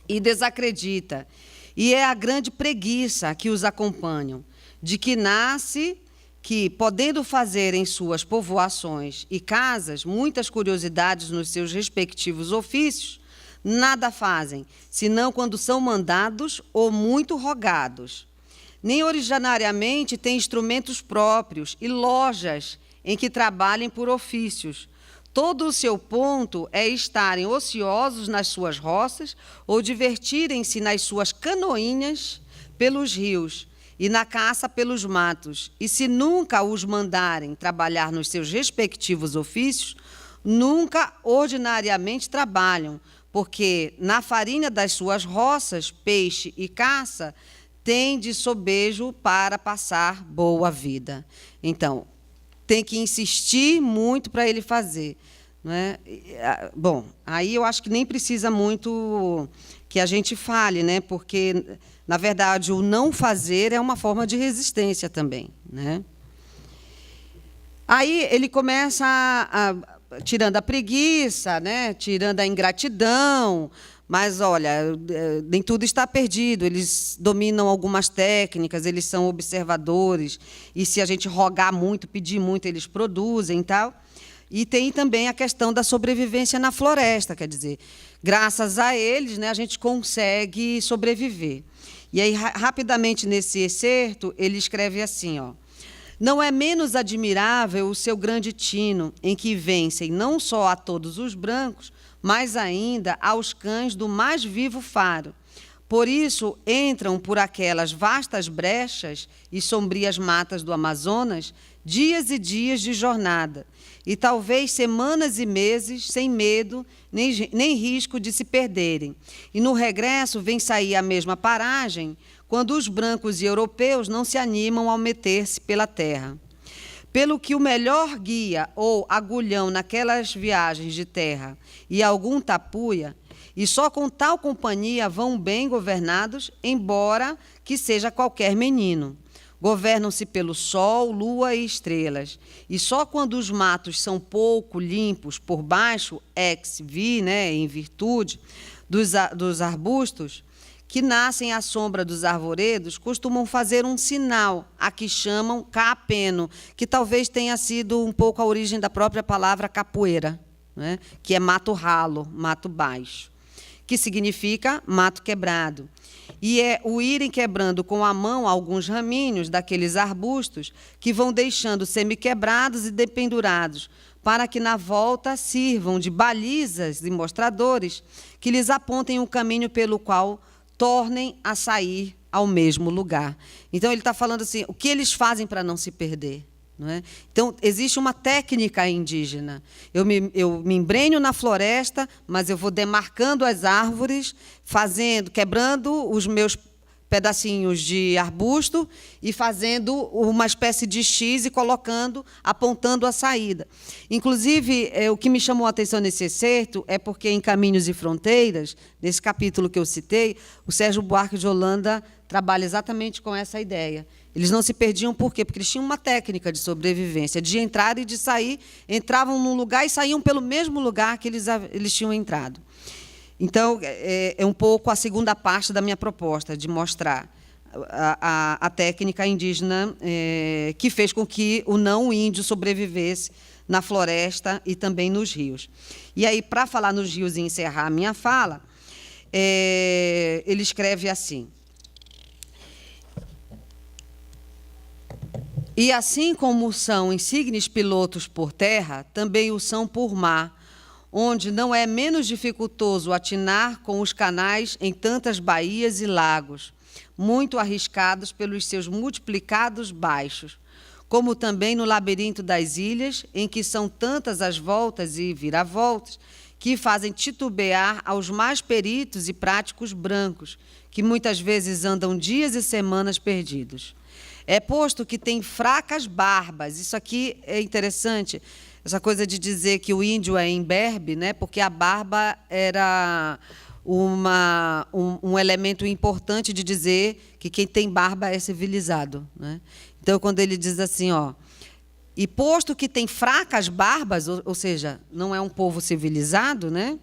e desacredita, e é a grande preguiça que os acompanham, de que nasce que, podendo fazer em suas povoações e casas muitas curiosidades nos seus respectivos ofícios, nada fazem, senão quando são mandados ou muito rogados. Nem originariamente têm instrumentos próprios e lojas em que trabalhem por ofícios. Todo o seu ponto é estarem ociosos nas suas roças ou divertirem-se nas suas canoinhas pelos rios e na caça pelos matos. E se nunca os mandarem trabalhar nos seus respectivos ofícios, nunca ordinariamente trabalham, porque na farinha das suas roças, peixe e caça, têm de sobejo para passar boa vida. Então, tem que insistir muito para ele fazer. Não é? Bom, aí eu acho que nem precisa muito que a gente fale, né? Porque, na verdade, o não fazer é uma forma de resistência também. Né? Aí ele começa tirando a preguiça, né? Tirando a ingratidão, mas, olha, nem tudo está perdido, eles dominam algumas técnicas, eles são observadores, e se a gente rogar muito, pedir muito, eles produzem e tal. E tem também a questão da sobrevivência na floresta, quer dizer, graças a eles, né, a gente consegue sobreviver. E aí, rapidamente, nesse excerto, ele escreve assim, ó: não é menos admirável o seu grande tino, em que vencem não só a todos os brancos, mas ainda aos cães do mais vivo faro. Por isso, entram por aquelas vastas brechas e sombrias matas do Amazonas dias e dias de jornada, e talvez semanas e meses sem medo nem risco de se perderem. E no regresso vem sair a mesma paragem quando os brancos e europeus não se animam ao meter-se pela terra. Pelo que o melhor guia ou agulhão naquelas viagens de terra e algum tapuia, e só com tal companhia vão bem governados, embora que seja qualquer menino. Governam-se pelo sol, lua e estrelas, e só quando os matos são pouco limpos por baixo, ex vi, né, em virtude, dos arbustos, que nascem à sombra dos arvoredos, costumam fazer um sinal, a que chamam caapeno, que talvez tenha sido um pouco a origem da própria palavra capoeira, né? Que é mato ralo, mato baixo, que significa mato quebrado. E é o irem quebrando com a mão alguns raminhos daqueles arbustos que vão deixando semi-quebrados e dependurados, para que na volta sirvam de balizas e mostradores que lhes apontem o caminho pelo qual tornem a sair ao mesmo lugar. Então, ele está falando assim, o que eles fazem para não se perder. Não é? Então, existe uma técnica indígena. Eu me embrenho na floresta, mas eu vou demarcando as árvores, quebrando os meus pedacinhos de arbusto e fazendo uma espécie de X e apontando a saída. Inclusive, o que me chamou a atenção nesse excerto é porque, em Caminhos e Fronteiras, nesse capítulo que eu citei, o Sérgio Buarque de Holanda trabalha exatamente com essa ideia. Eles não se perdiam por quê? Porque eles tinham uma técnica de sobrevivência, de entrar e de sair, entravam num lugar e saíam pelo mesmo lugar que eles tinham entrado. Então, é um pouco a segunda parte da minha proposta, de mostrar a técnica indígena que fez com que o não-índio sobrevivesse na floresta e também nos rios. E aí, para falar nos rios e encerrar a minha fala, ele escreve assim: e assim como são insignes pilotos por terra, também o são por mar, onde não é menos dificultoso atinar com os canais em tantas baías e lagos, muito arriscados pelos seus multiplicados baixos, como também no labirinto das ilhas, em que são tantas as voltas e viravoltas, que fazem titubear aos mais peritos e práticos brancos, que muitas vezes andam dias e semanas perdidos. É posto que tem fracas barbas, isso aqui é interessante, essa coisa de dizer que o índio é imberbe, né? Porque a barba era um elemento importante de dizer que quem tem barba é civilizado. Né? Então, quando ele diz assim, ó, e posto que tem fracas barbas, ou seja, não é um povo civilizado, né?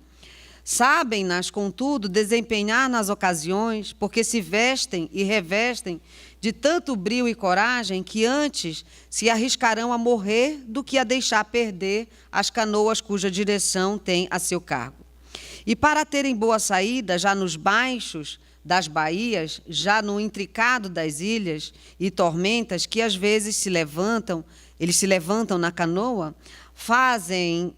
Sabem-nas, contudo, desempenhar nas ocasiões, porque se vestem e revestem de tanto brio e coragem que antes se arriscarão a morrer do que a deixar perder as canoas cuja direção tem a seu cargo. E para terem boa saída, já nos baixos das baías, já no intricado das ilhas e tormentas que às vezes eles se levantam na canoa, fazem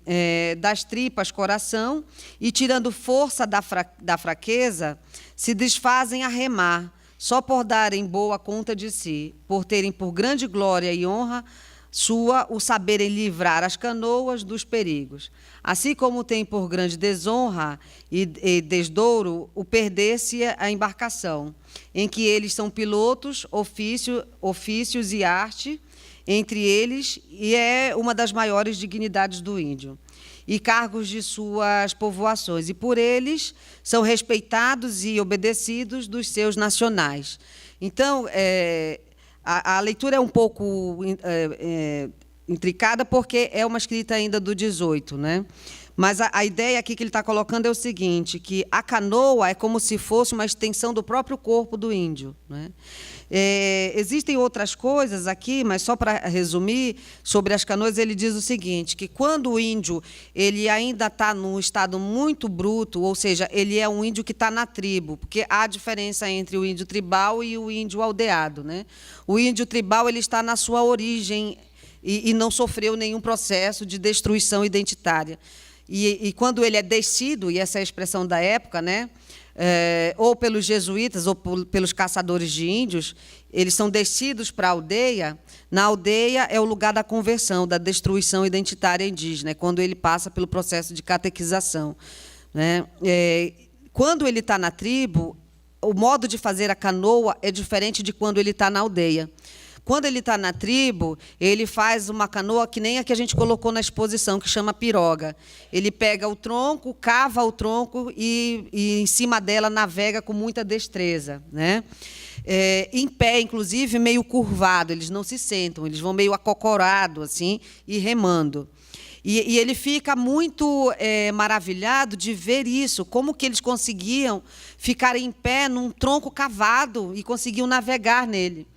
das tripas coração e, tirando força da fraqueza, se desfazem a remar, só por darem boa conta de si, por terem por grande glória e honra sua o saberem livrar as canoas dos perigos. Assim como tem por grande desonra e desdouro o perder-se a embarcação, em que eles são pilotos, ofícios e arte, entre eles, e é uma das maiores dignidades do índio, e cargos de suas povoações, e por eles são respeitados e obedecidos dos seus nacionais. Então, a leitura é um pouco intricada, porque é uma escrita ainda do 18, né? Mas a ideia aqui que ele está colocando é o seguinte, que a canoa é como se fosse uma extensão do próprio corpo do índio, né? Existem outras coisas aqui, mas só para resumir, sobre as canoas, ele diz o seguinte, que quando o índio ele ainda está num estado muito bruto, ou seja, ele é um índio que está na tribo, porque há diferença entre o índio tribal e o índio aldeado, né? O índio tribal ele está na sua origem e não sofreu nenhum processo de destruição identitária. E quando ele é descido, e essa é a expressão da época, né? Ou pelos jesuítas ou pelos caçadores de índios, eles são descidos para a aldeia. Na aldeia é o lugar da conversão, da destruição identitária indígena, quando ele passa pelo processo de catequização, né? Quando ele está na tribo, o modo de fazer a canoa é diferente de quando ele está na aldeia. Quando ele está na tribo, ele faz uma canoa que nem a que a gente colocou na exposição, que chama piroga. Ele pega o tronco, cava o tronco e em cima dela navega com muita destreza, né? Em pé, inclusive, meio curvado, eles não se sentam, eles vão meio acocorado assim, e remando. E ele fica muito maravilhado de ver isso, como que eles conseguiam ficar em pé num tronco cavado e conseguiam navegar nele.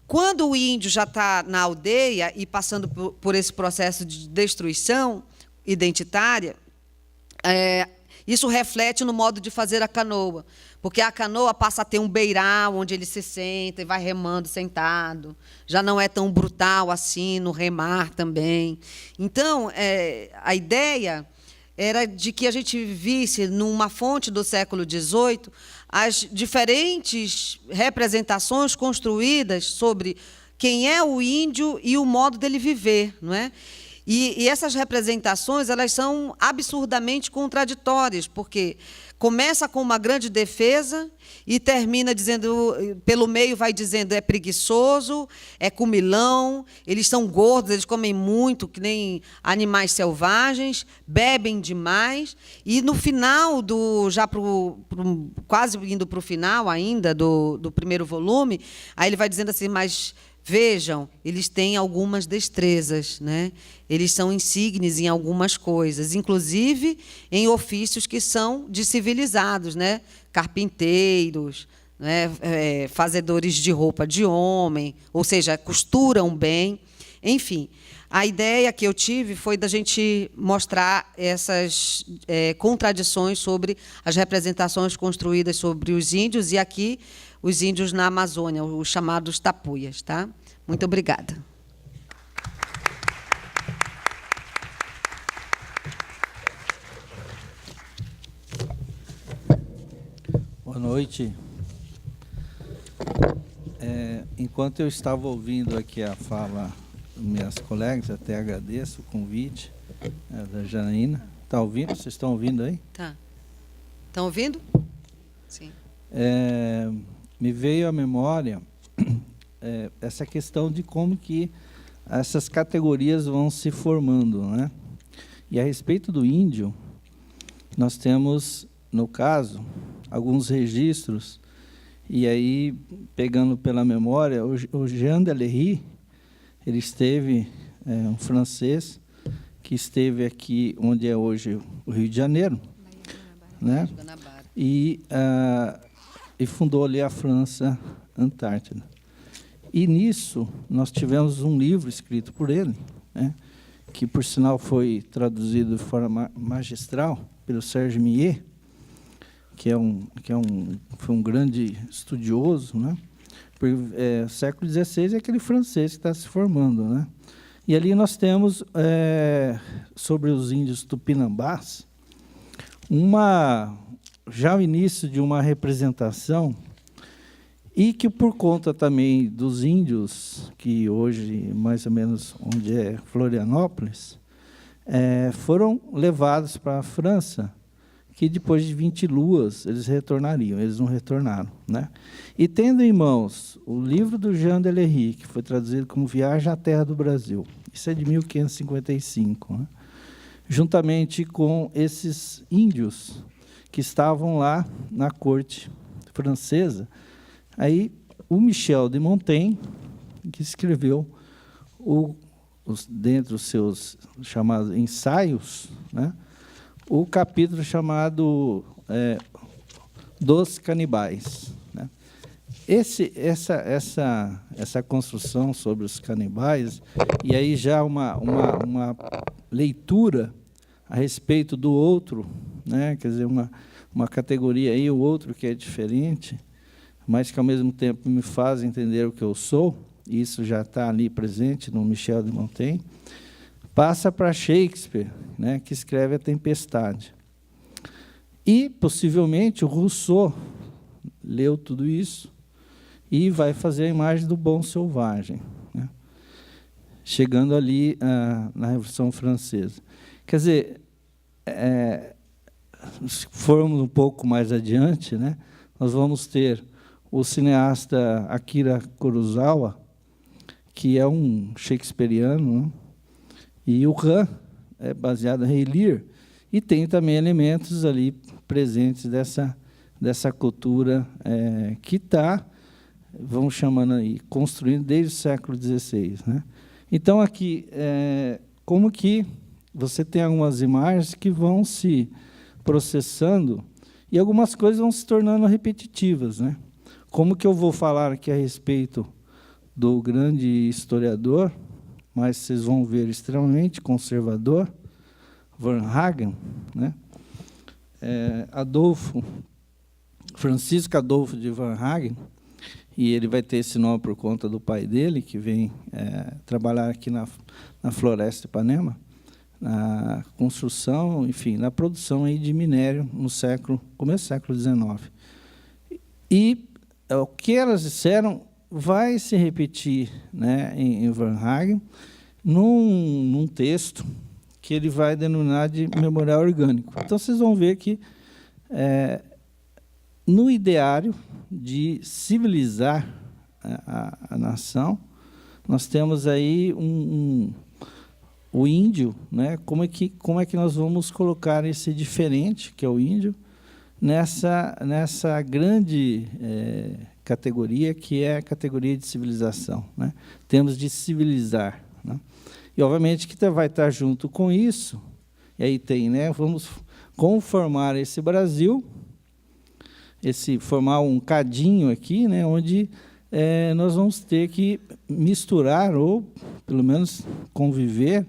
Quando o índio já está na aldeia e passando por esse processo de destruição identitária, isso reflete no modo de fazer a canoa, porque a canoa passa a ter um beiral onde ele se senta e vai remando sentado, já não é tão brutal assim no remar também. Então, a ideia era de que a gente visse, numa fonte do século XVIII, as diferentes representações construídas sobre quem é o índio e o modo dele viver, não é? E essas representações elas são absurdamente contraditórias, porque começa com uma grande defesa e termina dizendo, pelo meio vai dizendo, é preguiçoso, é comilão, eles são gordos, eles comem muito, que nem animais selvagens, bebem demais, e no final, quase indo para o final ainda do primeiro volume, aí ele vai dizendo assim, mas vejam, eles têm algumas destrezas, né? Eles são insígnes em algumas coisas, inclusive em ofícios que são de civilizados, né? Carpinteiros, né? Fazedores de roupa de homem, ou seja, costuram bem. Enfim, a ideia que eu tive foi da gente mostrar essas contradições sobre as representações construídas sobre os índios, e aqui os índios na Amazônia, os chamados tapuias. Tá? Muito obrigada. Boa noite. Enquanto eu estava ouvindo aqui a fala das minhas colegas, até agradeço o convite da Janaína. Está ouvindo? Vocês estão ouvindo aí? Tá. Estão ouvindo? Sim. Me veio à memória essa questão de como que essas categorias vão se formando, né? E a respeito do índio, nós temos, no caso, alguns registros, e aí, pegando pela memória, o Jean Delery, ele esteve, um francês, que esteve aqui onde é hoje o Rio de Janeiro, né? E fundou ali a França Antártida. E nisso nós tivemos um livro escrito por ele, né, que por sinal foi traduzido de forma magistral pelo Serge Millet, foi um grande estudioso, né? Século XVI é aquele francês que está se formando, né? E ali nós temos, sobre os índios tupinambás, já o início de uma representação, e que, por conta também dos índios, que hoje, mais ou menos, onde é Florianópolis, foram levados para a França, que depois de 20 luas eles retornariam, eles não retornaram, né? E tendo em mãos o livro do Jean Delery, que foi traduzido como Viagem à Terra do Brasil, isso é de 1555, né? Juntamente com esses índios que estavam lá na corte francesa, aí o Michel de Montaigne, que escreveu dentre os seus chamados ensaios, né, o capítulo chamado Dos Canibais, né? Essa construção sobre os canibais, e aí já uma leitura a respeito do outro, né? Quer dizer, uma categoria aí, o outro que é diferente, mas que, ao mesmo tempo, me faz entender o que eu sou, e isso já está ali presente no Michel de Montaigne, passa para Shakespeare, né, que escreve A Tempestade. E, possivelmente, o Rousseau leu tudo isso e vai fazer a imagem do bom selvagem, né, chegando ali na Revolução Francesa. Quer dizer, se formos um pouco mais adiante, né, nós vamos ter o cineasta Akira Kurosawa, que é um shakespeariano, né? E o Han é baseado em Rei Lear, e tem também elementos ali presentes dessa cultura que está, vamos chamando aí, construindo desde o século XVI, né? Então, aqui, como que você tem algumas imagens que vão se processando e algumas coisas vão se tornando repetitivas, né? Como que eu vou falar aqui a respeito do grande historiador, mas vocês vão ver extremamente conservador, Varnhagen, né? Francisco Adolfo de Varnhagen, e ele vai ter esse nome por conta do pai dele, que vem trabalhar aqui na Floresta de Ipanema, na construção, enfim, na produção aí de minério no começo do século XIX. E o que elas disseram vai se repetir, né, em Varnhagen, num texto que ele vai denominar de memorial orgânico. Então, vocês vão ver que, no ideário de civilizar a nação, nós temos aí o índio, né? Como é que nós vamos colocar esse diferente, que é o índio, nessa grande categoria, que é a categoria de civilização, né? Temos de civilizar, né? E, obviamente, que vai estar junto com isso, e aí tem, né? Vamos conformar esse Brasil, formar um cadinho aqui, né? Onde nós vamos ter que misturar, ou, pelo menos, conviver,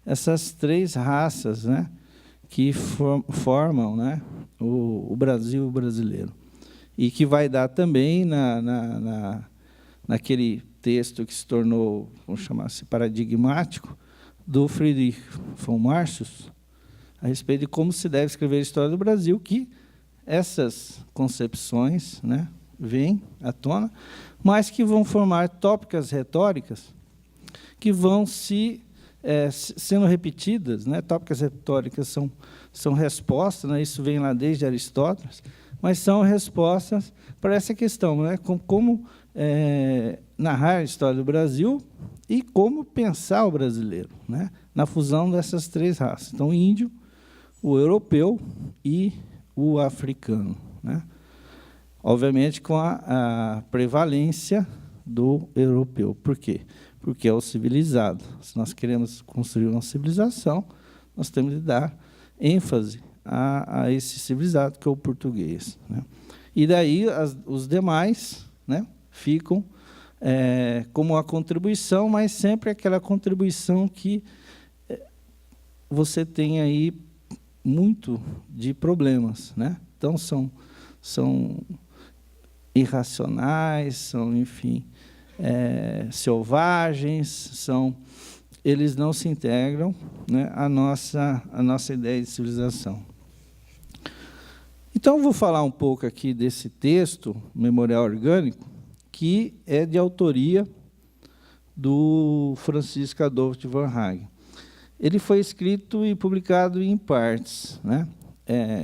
essas três raças, né, que formam, né, o Brasil brasileiro. E que vai dar também naquele texto que se tornou, vamos chamar assim, paradigmático, do Friedrich von Martius, a respeito de como se deve escrever a história do Brasil, que essas concepções, né, vêm à tona, mas que vão formar tópicas retóricas que vão sendo repetidas, né? Tópicas retóricas são respostas, né? Isso vem lá desde Aristóteles, mas são respostas para essa questão, né? Como narrar a história do Brasil e como pensar o brasileiro, né? Na fusão dessas três raças. Então, o índio, o europeu e o africano, né? Obviamente, com a prevalência do europeu. Por quê? Porque é o civilizado. Se nós queremos construir uma civilização, nós temos de dar ênfase a esse civilizado, que é o português, né? E daí os demais, né, ficam como uma contribuição, mas sempre aquela contribuição que você tem aí muito de problemas, né? Então, são irracionais, são, enfim, selvagens, são eles não se integram, né, à nossa ideia de civilização. Então, eu vou falar um pouco aqui desse texto, Memorial Orgânico, que é de autoria do Francisco Adolfo de Varnhagen. Ele foi escrito e publicado em partes, né?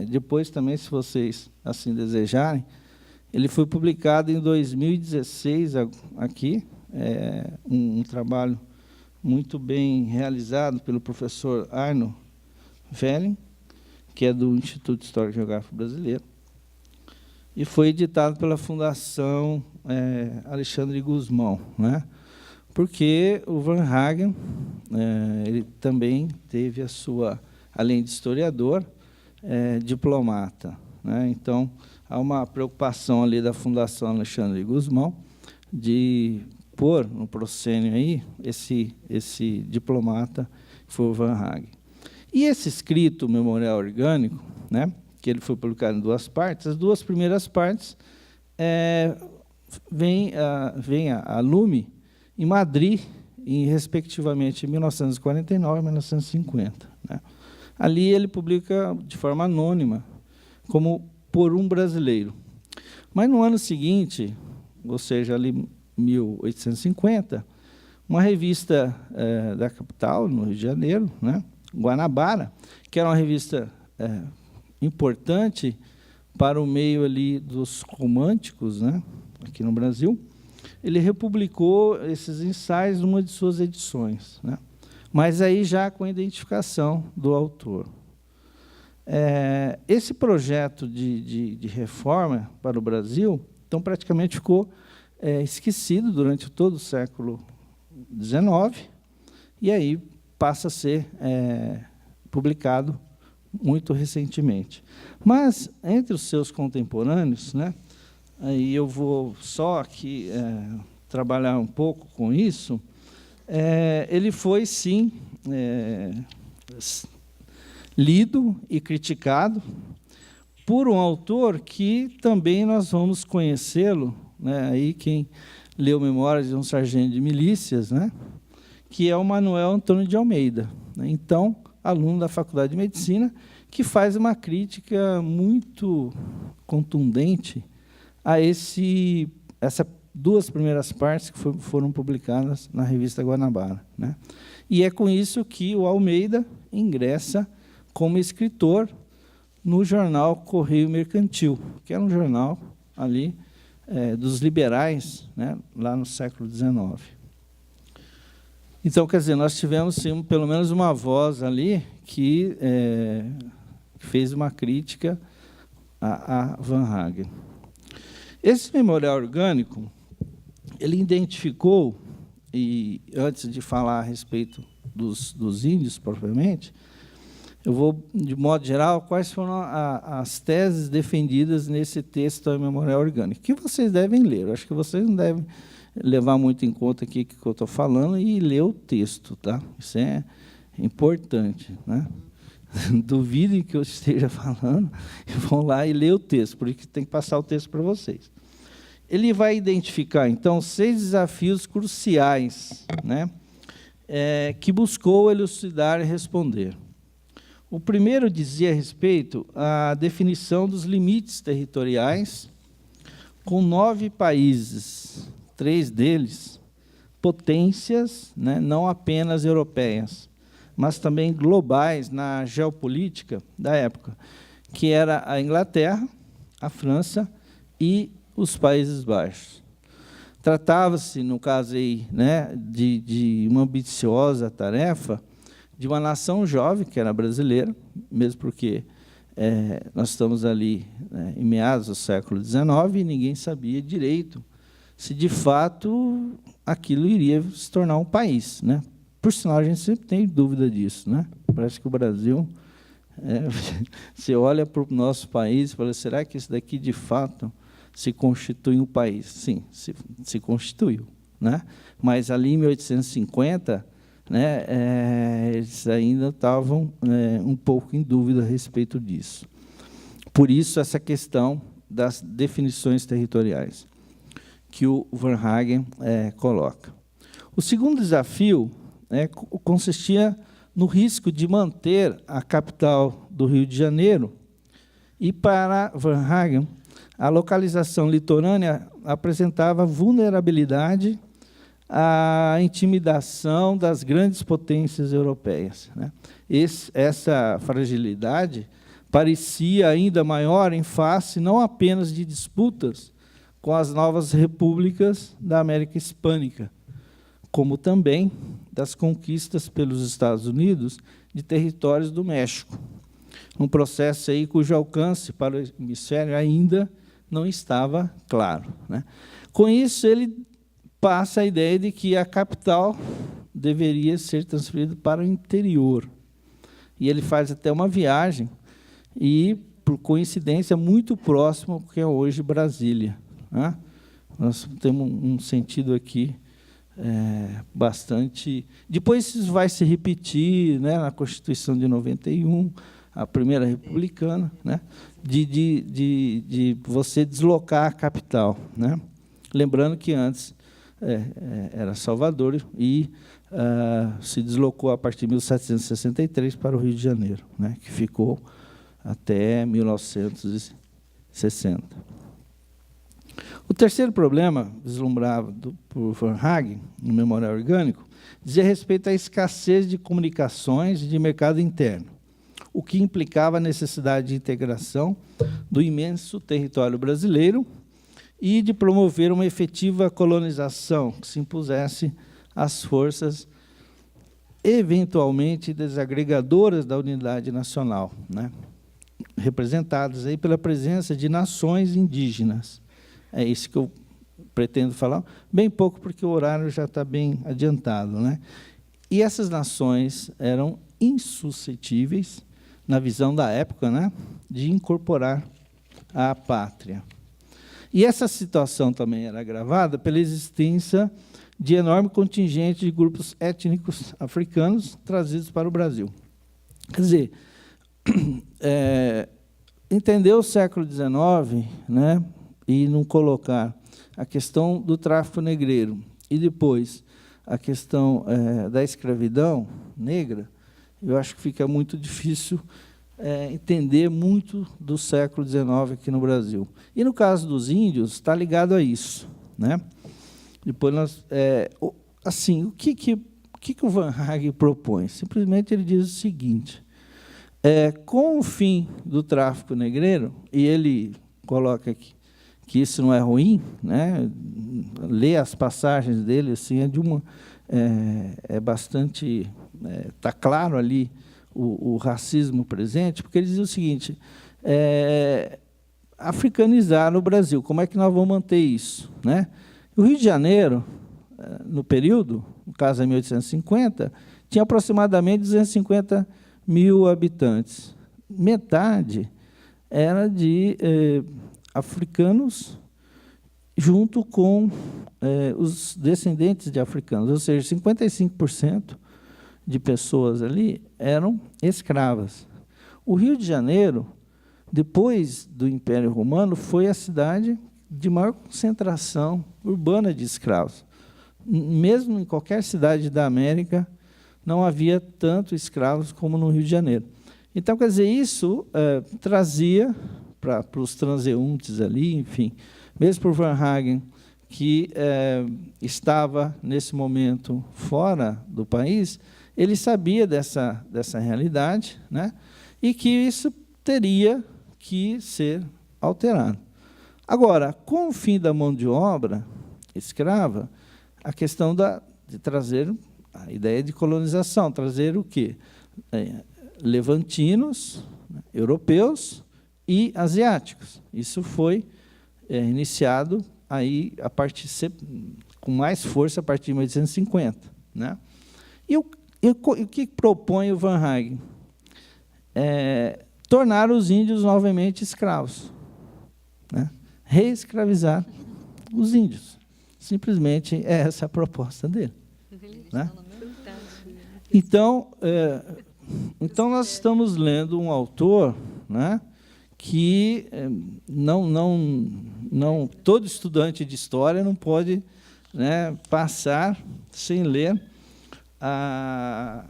Depois também, se vocês assim desejarem, ele foi publicado em 2016 aqui, um trabalho muito bem realizado pelo professor Arno Velling, que é do Instituto Histórico e Geográfico Brasileiro, e foi editado pela Fundação Alexandre Guzmão, né? Porque o Varnhagen, ele também teve a sua, além de historiador, diplomata, né? Então, há uma preocupação ali da Fundação Alexandre Guzmão de pôr no proscênio aí esse diplomata, que foi o Varnhagen. E esse escrito, Memorial Orgânico, né, que ele foi publicado em 2 partes, as 2 primeiras partes vêm a lume em Madrid, respectivamente, em 1949 e 1950. Né? Ali ele publica de forma anônima, como por um brasileiro. Mas no ano seguinte, ou seja, ali 1850, uma revista da capital, no Rio de Janeiro, né, Guanabara, que era uma revista importante para o meio ali dos românticos, né, aqui no Brasil, ele republicou esses ensaios numa de suas edições, né, mas aí já com a identificação do autor. Esse projeto de reforma para o Brasil, então, praticamente ficou esquecido durante todo o século XIX, e aí passa a ser publicado muito recentemente. Mas, entre os seus contemporâneos, né, aí eu vou só aqui trabalhar um pouco com isso, ele foi, sim, lido e criticado por um autor que também nós vamos conhecê-lo, né, aí quem leu Memórias de um Sargento de Milícias, né, que é o Manuel Antônio de Almeida, né, então, aluno da Faculdade de Medicina, que faz uma crítica muito contundente a essas 2 primeiras partes que foram publicadas na revista Guanabara, né. E é com isso que o Almeida ingressa como escritor no jornal Correio Mercantil, que era um jornal ali dos liberais, né, lá no século XIX. Então, quer dizer, nós tivemos, sim, pelo menos uma voz ali que fez uma crítica a Varnhagen. Esse memorial orgânico, ele identificou, e antes de falar a respeito dos índios, propriamente, eu vou, de modo geral, quais foram as teses defendidas nesse texto da Memorial Orgânico, que vocês devem ler. Eu acho que vocês não devem levar muito em conta aqui o que eu estou falando e ler o texto, tá? Isso é importante, né? Duvidem que eu esteja falando, e vão lá e ler o texto, por isso tem que passar o texto para vocês. Ele vai identificar, então, 6 desafios cruciais, né, que buscou elucidar e responder. O primeiro dizia a respeito à definição dos limites territoriais, com 9 países, 3 deles potências, né, não apenas europeias, mas também globais na geopolítica da época, que era a Inglaterra, a França e os Países Baixos. Tratava-se, no caso aí, né, de uma ambiciosa tarefa de uma nação jovem, que era brasileira, mesmo porque nós estamos ali, né, em meados do século XIX, e ninguém sabia direito se, de fato, aquilo iria se tornar um país, né? Por sinal, a gente sempre tem dúvida disso, né? Parece que o Brasil, você olha para o nosso país e fala, será que isso daqui, de fato, se constitui um país? Sim, se constituiu, né? Mas ali em 1850, né, eles ainda estavam um pouco em dúvida a respeito disso. Por isso, essa questão das definições territoriais que o Varnhagen coloca. O segundo desafio consistia no risco de manter a capital do Rio de Janeiro, e, para Varnhagen, a localização litorânea apresentava vulnerabilidade à intimidação das grandes potências europeias, né? Essa fragilidade parecia ainda maior em face não apenas de disputas com as novas repúblicas da América Hispânica, como também das conquistas pelos Estados Unidos de territórios do México, um processo aí cujo alcance para o hemisfério ainda não estava claro, né? Com isso, ele passa a ideia de que a capital deveria ser transferida para o interior. E ele faz até uma viagem, e, por coincidência, muito próximo ao que é hoje Brasília, né? Nós temos um sentido aqui bastante... Depois isso vai se repetir, né, na Constituição de 91, a primeira republicana, né, de você deslocar a capital, né? Lembrando que antes era Salvador e se deslocou a partir de 1763 para o Rio de Janeiro, né, que ficou até 1960. O terceiro problema, vislumbrado por Varnhagen, no Memorial Orgânico, dizia respeito à escassez de comunicações e de mercado interno, o que implicava a necessidade de integração do imenso território brasileiro e de promover uma efetiva colonização que se impusesse às forças eventualmente desagregadoras da unidade nacional, né, representadas aí pela presença de nações indígenas. É isso que eu pretendo falar, bem pouco, porque o horário já está bem adiantado, né? E essas nações eram insuscetíveis, na visão da época, né, de incorporar a pátria. E essa situação também era agravada pela existência de enorme contingente de grupos étnicos africanos trazidos para o Brasil. Quer dizer, entender o século XIX, né, e não colocar a questão do tráfico negreiro e depois a questão da escravidão negra, eu acho que fica muito difícil entender muito do século XIX aqui no Brasil. E, no caso dos índios, está ligado a isso, né? Depois nós, assim, o que o Varnhagen propõe? Simplesmente ele diz o seguinte: com o fim do tráfico negreiro, e ele coloca aqui que isso não é ruim, né? Ler as passagens dele assim é bastante, está claro ali o racismo presente, porque ele diz o seguinte: africanizar no Brasil, como é que nós vamos manter isso, né? O Rio de Janeiro, no período, no caso de 1850, tinha aproximadamente 250 mil habitantes. Metade era de africanos junto com os descendentes de africanos, ou seja, 55% de pessoas ali eram escravas. O Rio de Janeiro, depois do Império Romano, foi a cidade de maior concentração urbana de escravos. Mesmo em qualquer cidade da América, não havia tanto escravos como no Rio de Janeiro. Então, quer dizer, isso trazia para os transeuntes ali, enfim, mesmo por Varnhagen, que estava, nesse momento, fora do país, ele sabia dessa realidade, né, e que isso teria que ser alterado. Agora, com o fim da mão de obra escrava, a questão de trazer a ideia de colonização, trazer o quê? Levantinos, europeus e asiáticos. Isso foi iniciado aí com mais força a partir de 1850, né? E o que propõe o Varnhagen? Tornar os índios novamente escravos, né? Reescravizar os índios. Simplesmente é essa a proposta dele, né? Então, nós estamos lendo um autor, né, que não todo estudante de história não pode, né, passar sem ler a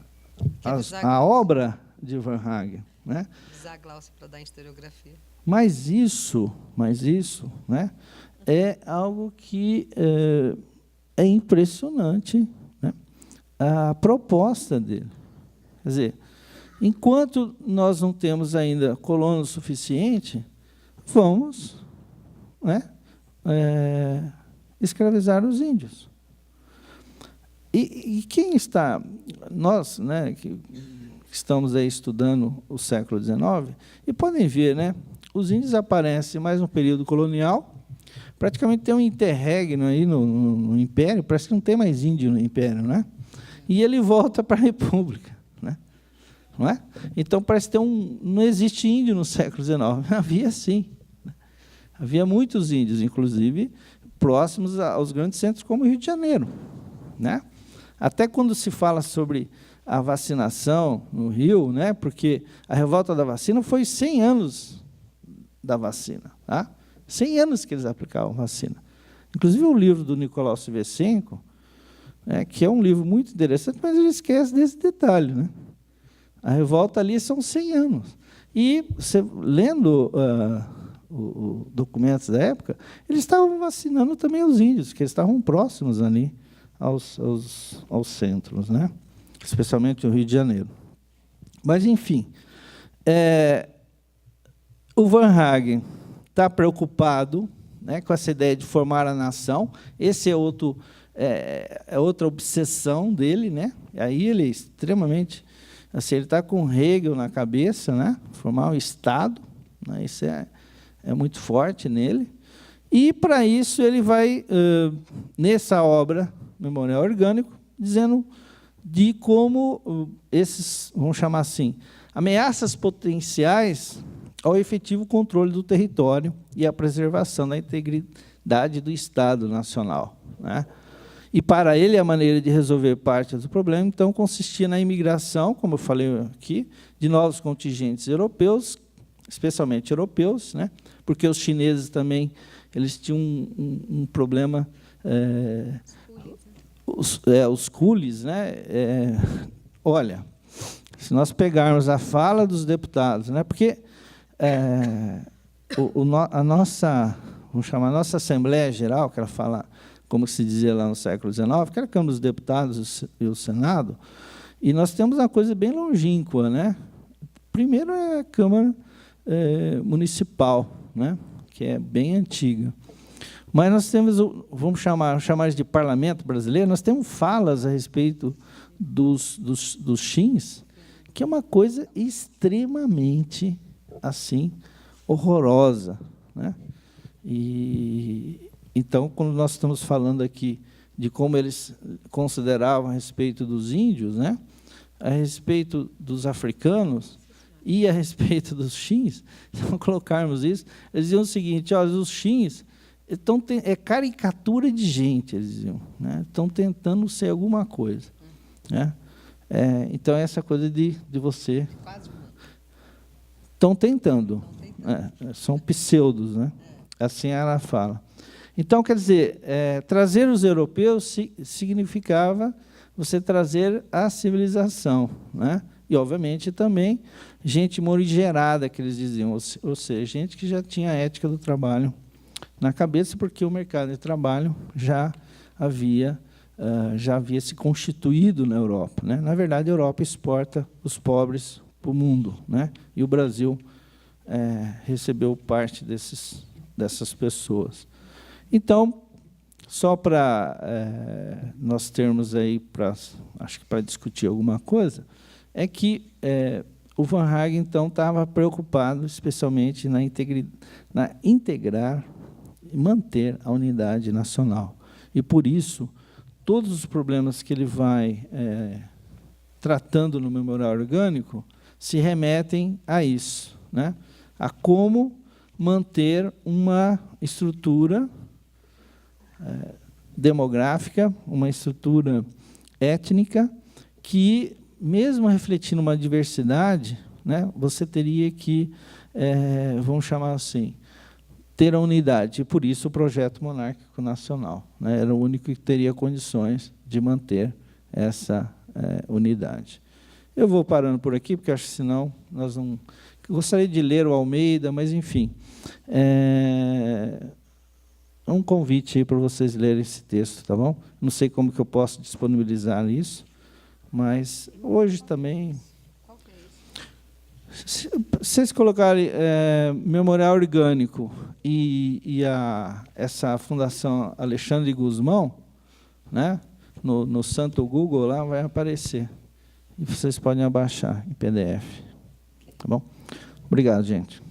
obra de Varnhagen, né? Usar a Glaucia para dar historiografia. Mas isso, né, é algo que é impressionante, né? A proposta dele. Quer dizer, enquanto nós não temos ainda colono suficiente, vamos, né, escravizar os índios. E quem está, nós, né, que estamos aí estudando o século XIX, e podem ver, né, os índios aparecem mais no período colonial, praticamente tem um interregno aí no Império, parece que não tem mais índio no Império, né? E ele volta para a República, né? Não é? Então, parece que não existe índio no século XIX. Havia sim. Havia muitos índios, inclusive, próximos aos grandes centros, como o Rio de Janeiro, né? Até quando se fala sobre a vacinação no Rio, né? Porque a revolta da vacina foi 100 anos da vacina. Tá? 100 anos que eles aplicavam vacina. Inclusive, o livro do Nicolau Silvesenko, que é um livro muito interessante, mas ele esquece desse detalhe, né? A revolta ali são 100 anos. E, você, lendo os documentos da época, eles estavam vacinando também os índios, que eles estavam próximos ali aos centros, né? Especialmente no Rio de Janeiro. Mas, enfim, o Varnhagen está preocupado, né, com essa ideia de formar a nação. Esse é outra obsessão dele, né? Aí ele é extremamente, assim, ele está com Hegel na cabeça, né? Formar um Estado, né? Isso é muito forte nele. E para isso ele vai nessa obra Memorial Orgânico dizendo de como esses, vamos chamar assim, ameaças potenciais ao efetivo controle do território e à preservação da integridade do Estado Nacional, né? E, para ele, a maneira de resolver parte do problema, então, consistia na imigração, como eu falei aqui, de novos contingentes europeus, especialmente europeus, né? Porque os chineses também eles tinham um problema... os coolies, né? Olha, se nós pegarmos a fala dos deputados, né? Porque a nossa, vamos chamar, a nossa Assembleia Geral, que ela fala, como se dizia lá no século XIX, que era a Câmara dos Deputados e o Senado, e nós temos uma coisa bem longínqua, né? Primeiro é a Câmara Municipal, né? Que é bem antiga. Mas nós temos, vamos chamar de parlamento brasileiro, nós temos falas a respeito dos Chins, que é uma coisa extremamente, assim, horrorosa, né? E, então, quando nós estamos falando aqui de como eles consideravam a respeito dos índios, né? A respeito dos africanos e a respeito dos Chins, se não colocarmos isso, eles diziam o seguinte: olha, os Chins é caricatura de gente, eles diziam, né? Estão tentando ser alguma coisa, né? Então, essa coisa de você... Estão tentando. São pseudos, né? Assim ela fala. Então, quer dizer, trazer os europeus significava você trazer a civilização, né? E, obviamente, também gente morigerada, que eles diziam, ou seja, gente que já tinha a ética do trabalho na cabeça, porque o mercado de trabalho já havia se constituído na Europa, né? Na verdade, a Europa exporta os pobres para o mundo, né? E o Brasil recebeu parte dessas pessoas. Então, só para nós termos aí, acho que para discutir alguma coisa, é que o Varnhagen, então, estava preocupado, especialmente na integrar e manter a unidade nacional. E, por isso, todos os problemas que ele vai tratando no Memorial Orgânico se remetem a isso, né? A como manter uma estrutura demográfica, uma estrutura étnica, que, mesmo refletindo uma diversidade, né, você teria que, vamos chamar assim, ter a unidade. E, por isso, o projeto monárquico nacional, né, era o único que teria condições de manter unidade. Eu vou parando por aqui, porque acho que senão nós não... Eu gostaria de ler o Almeida, mas, enfim, um convite aí para vocês lerem esse texto, tá bom? Não sei como que eu posso disponibilizar isso, mas hoje também... Se vocês colocarem Memorial Orgânico e essa Fundação Alexandre Guzmão, né, no santo Google, lá vai aparecer. E vocês podem abaixar em PDF. Tá bom? Obrigado, gente.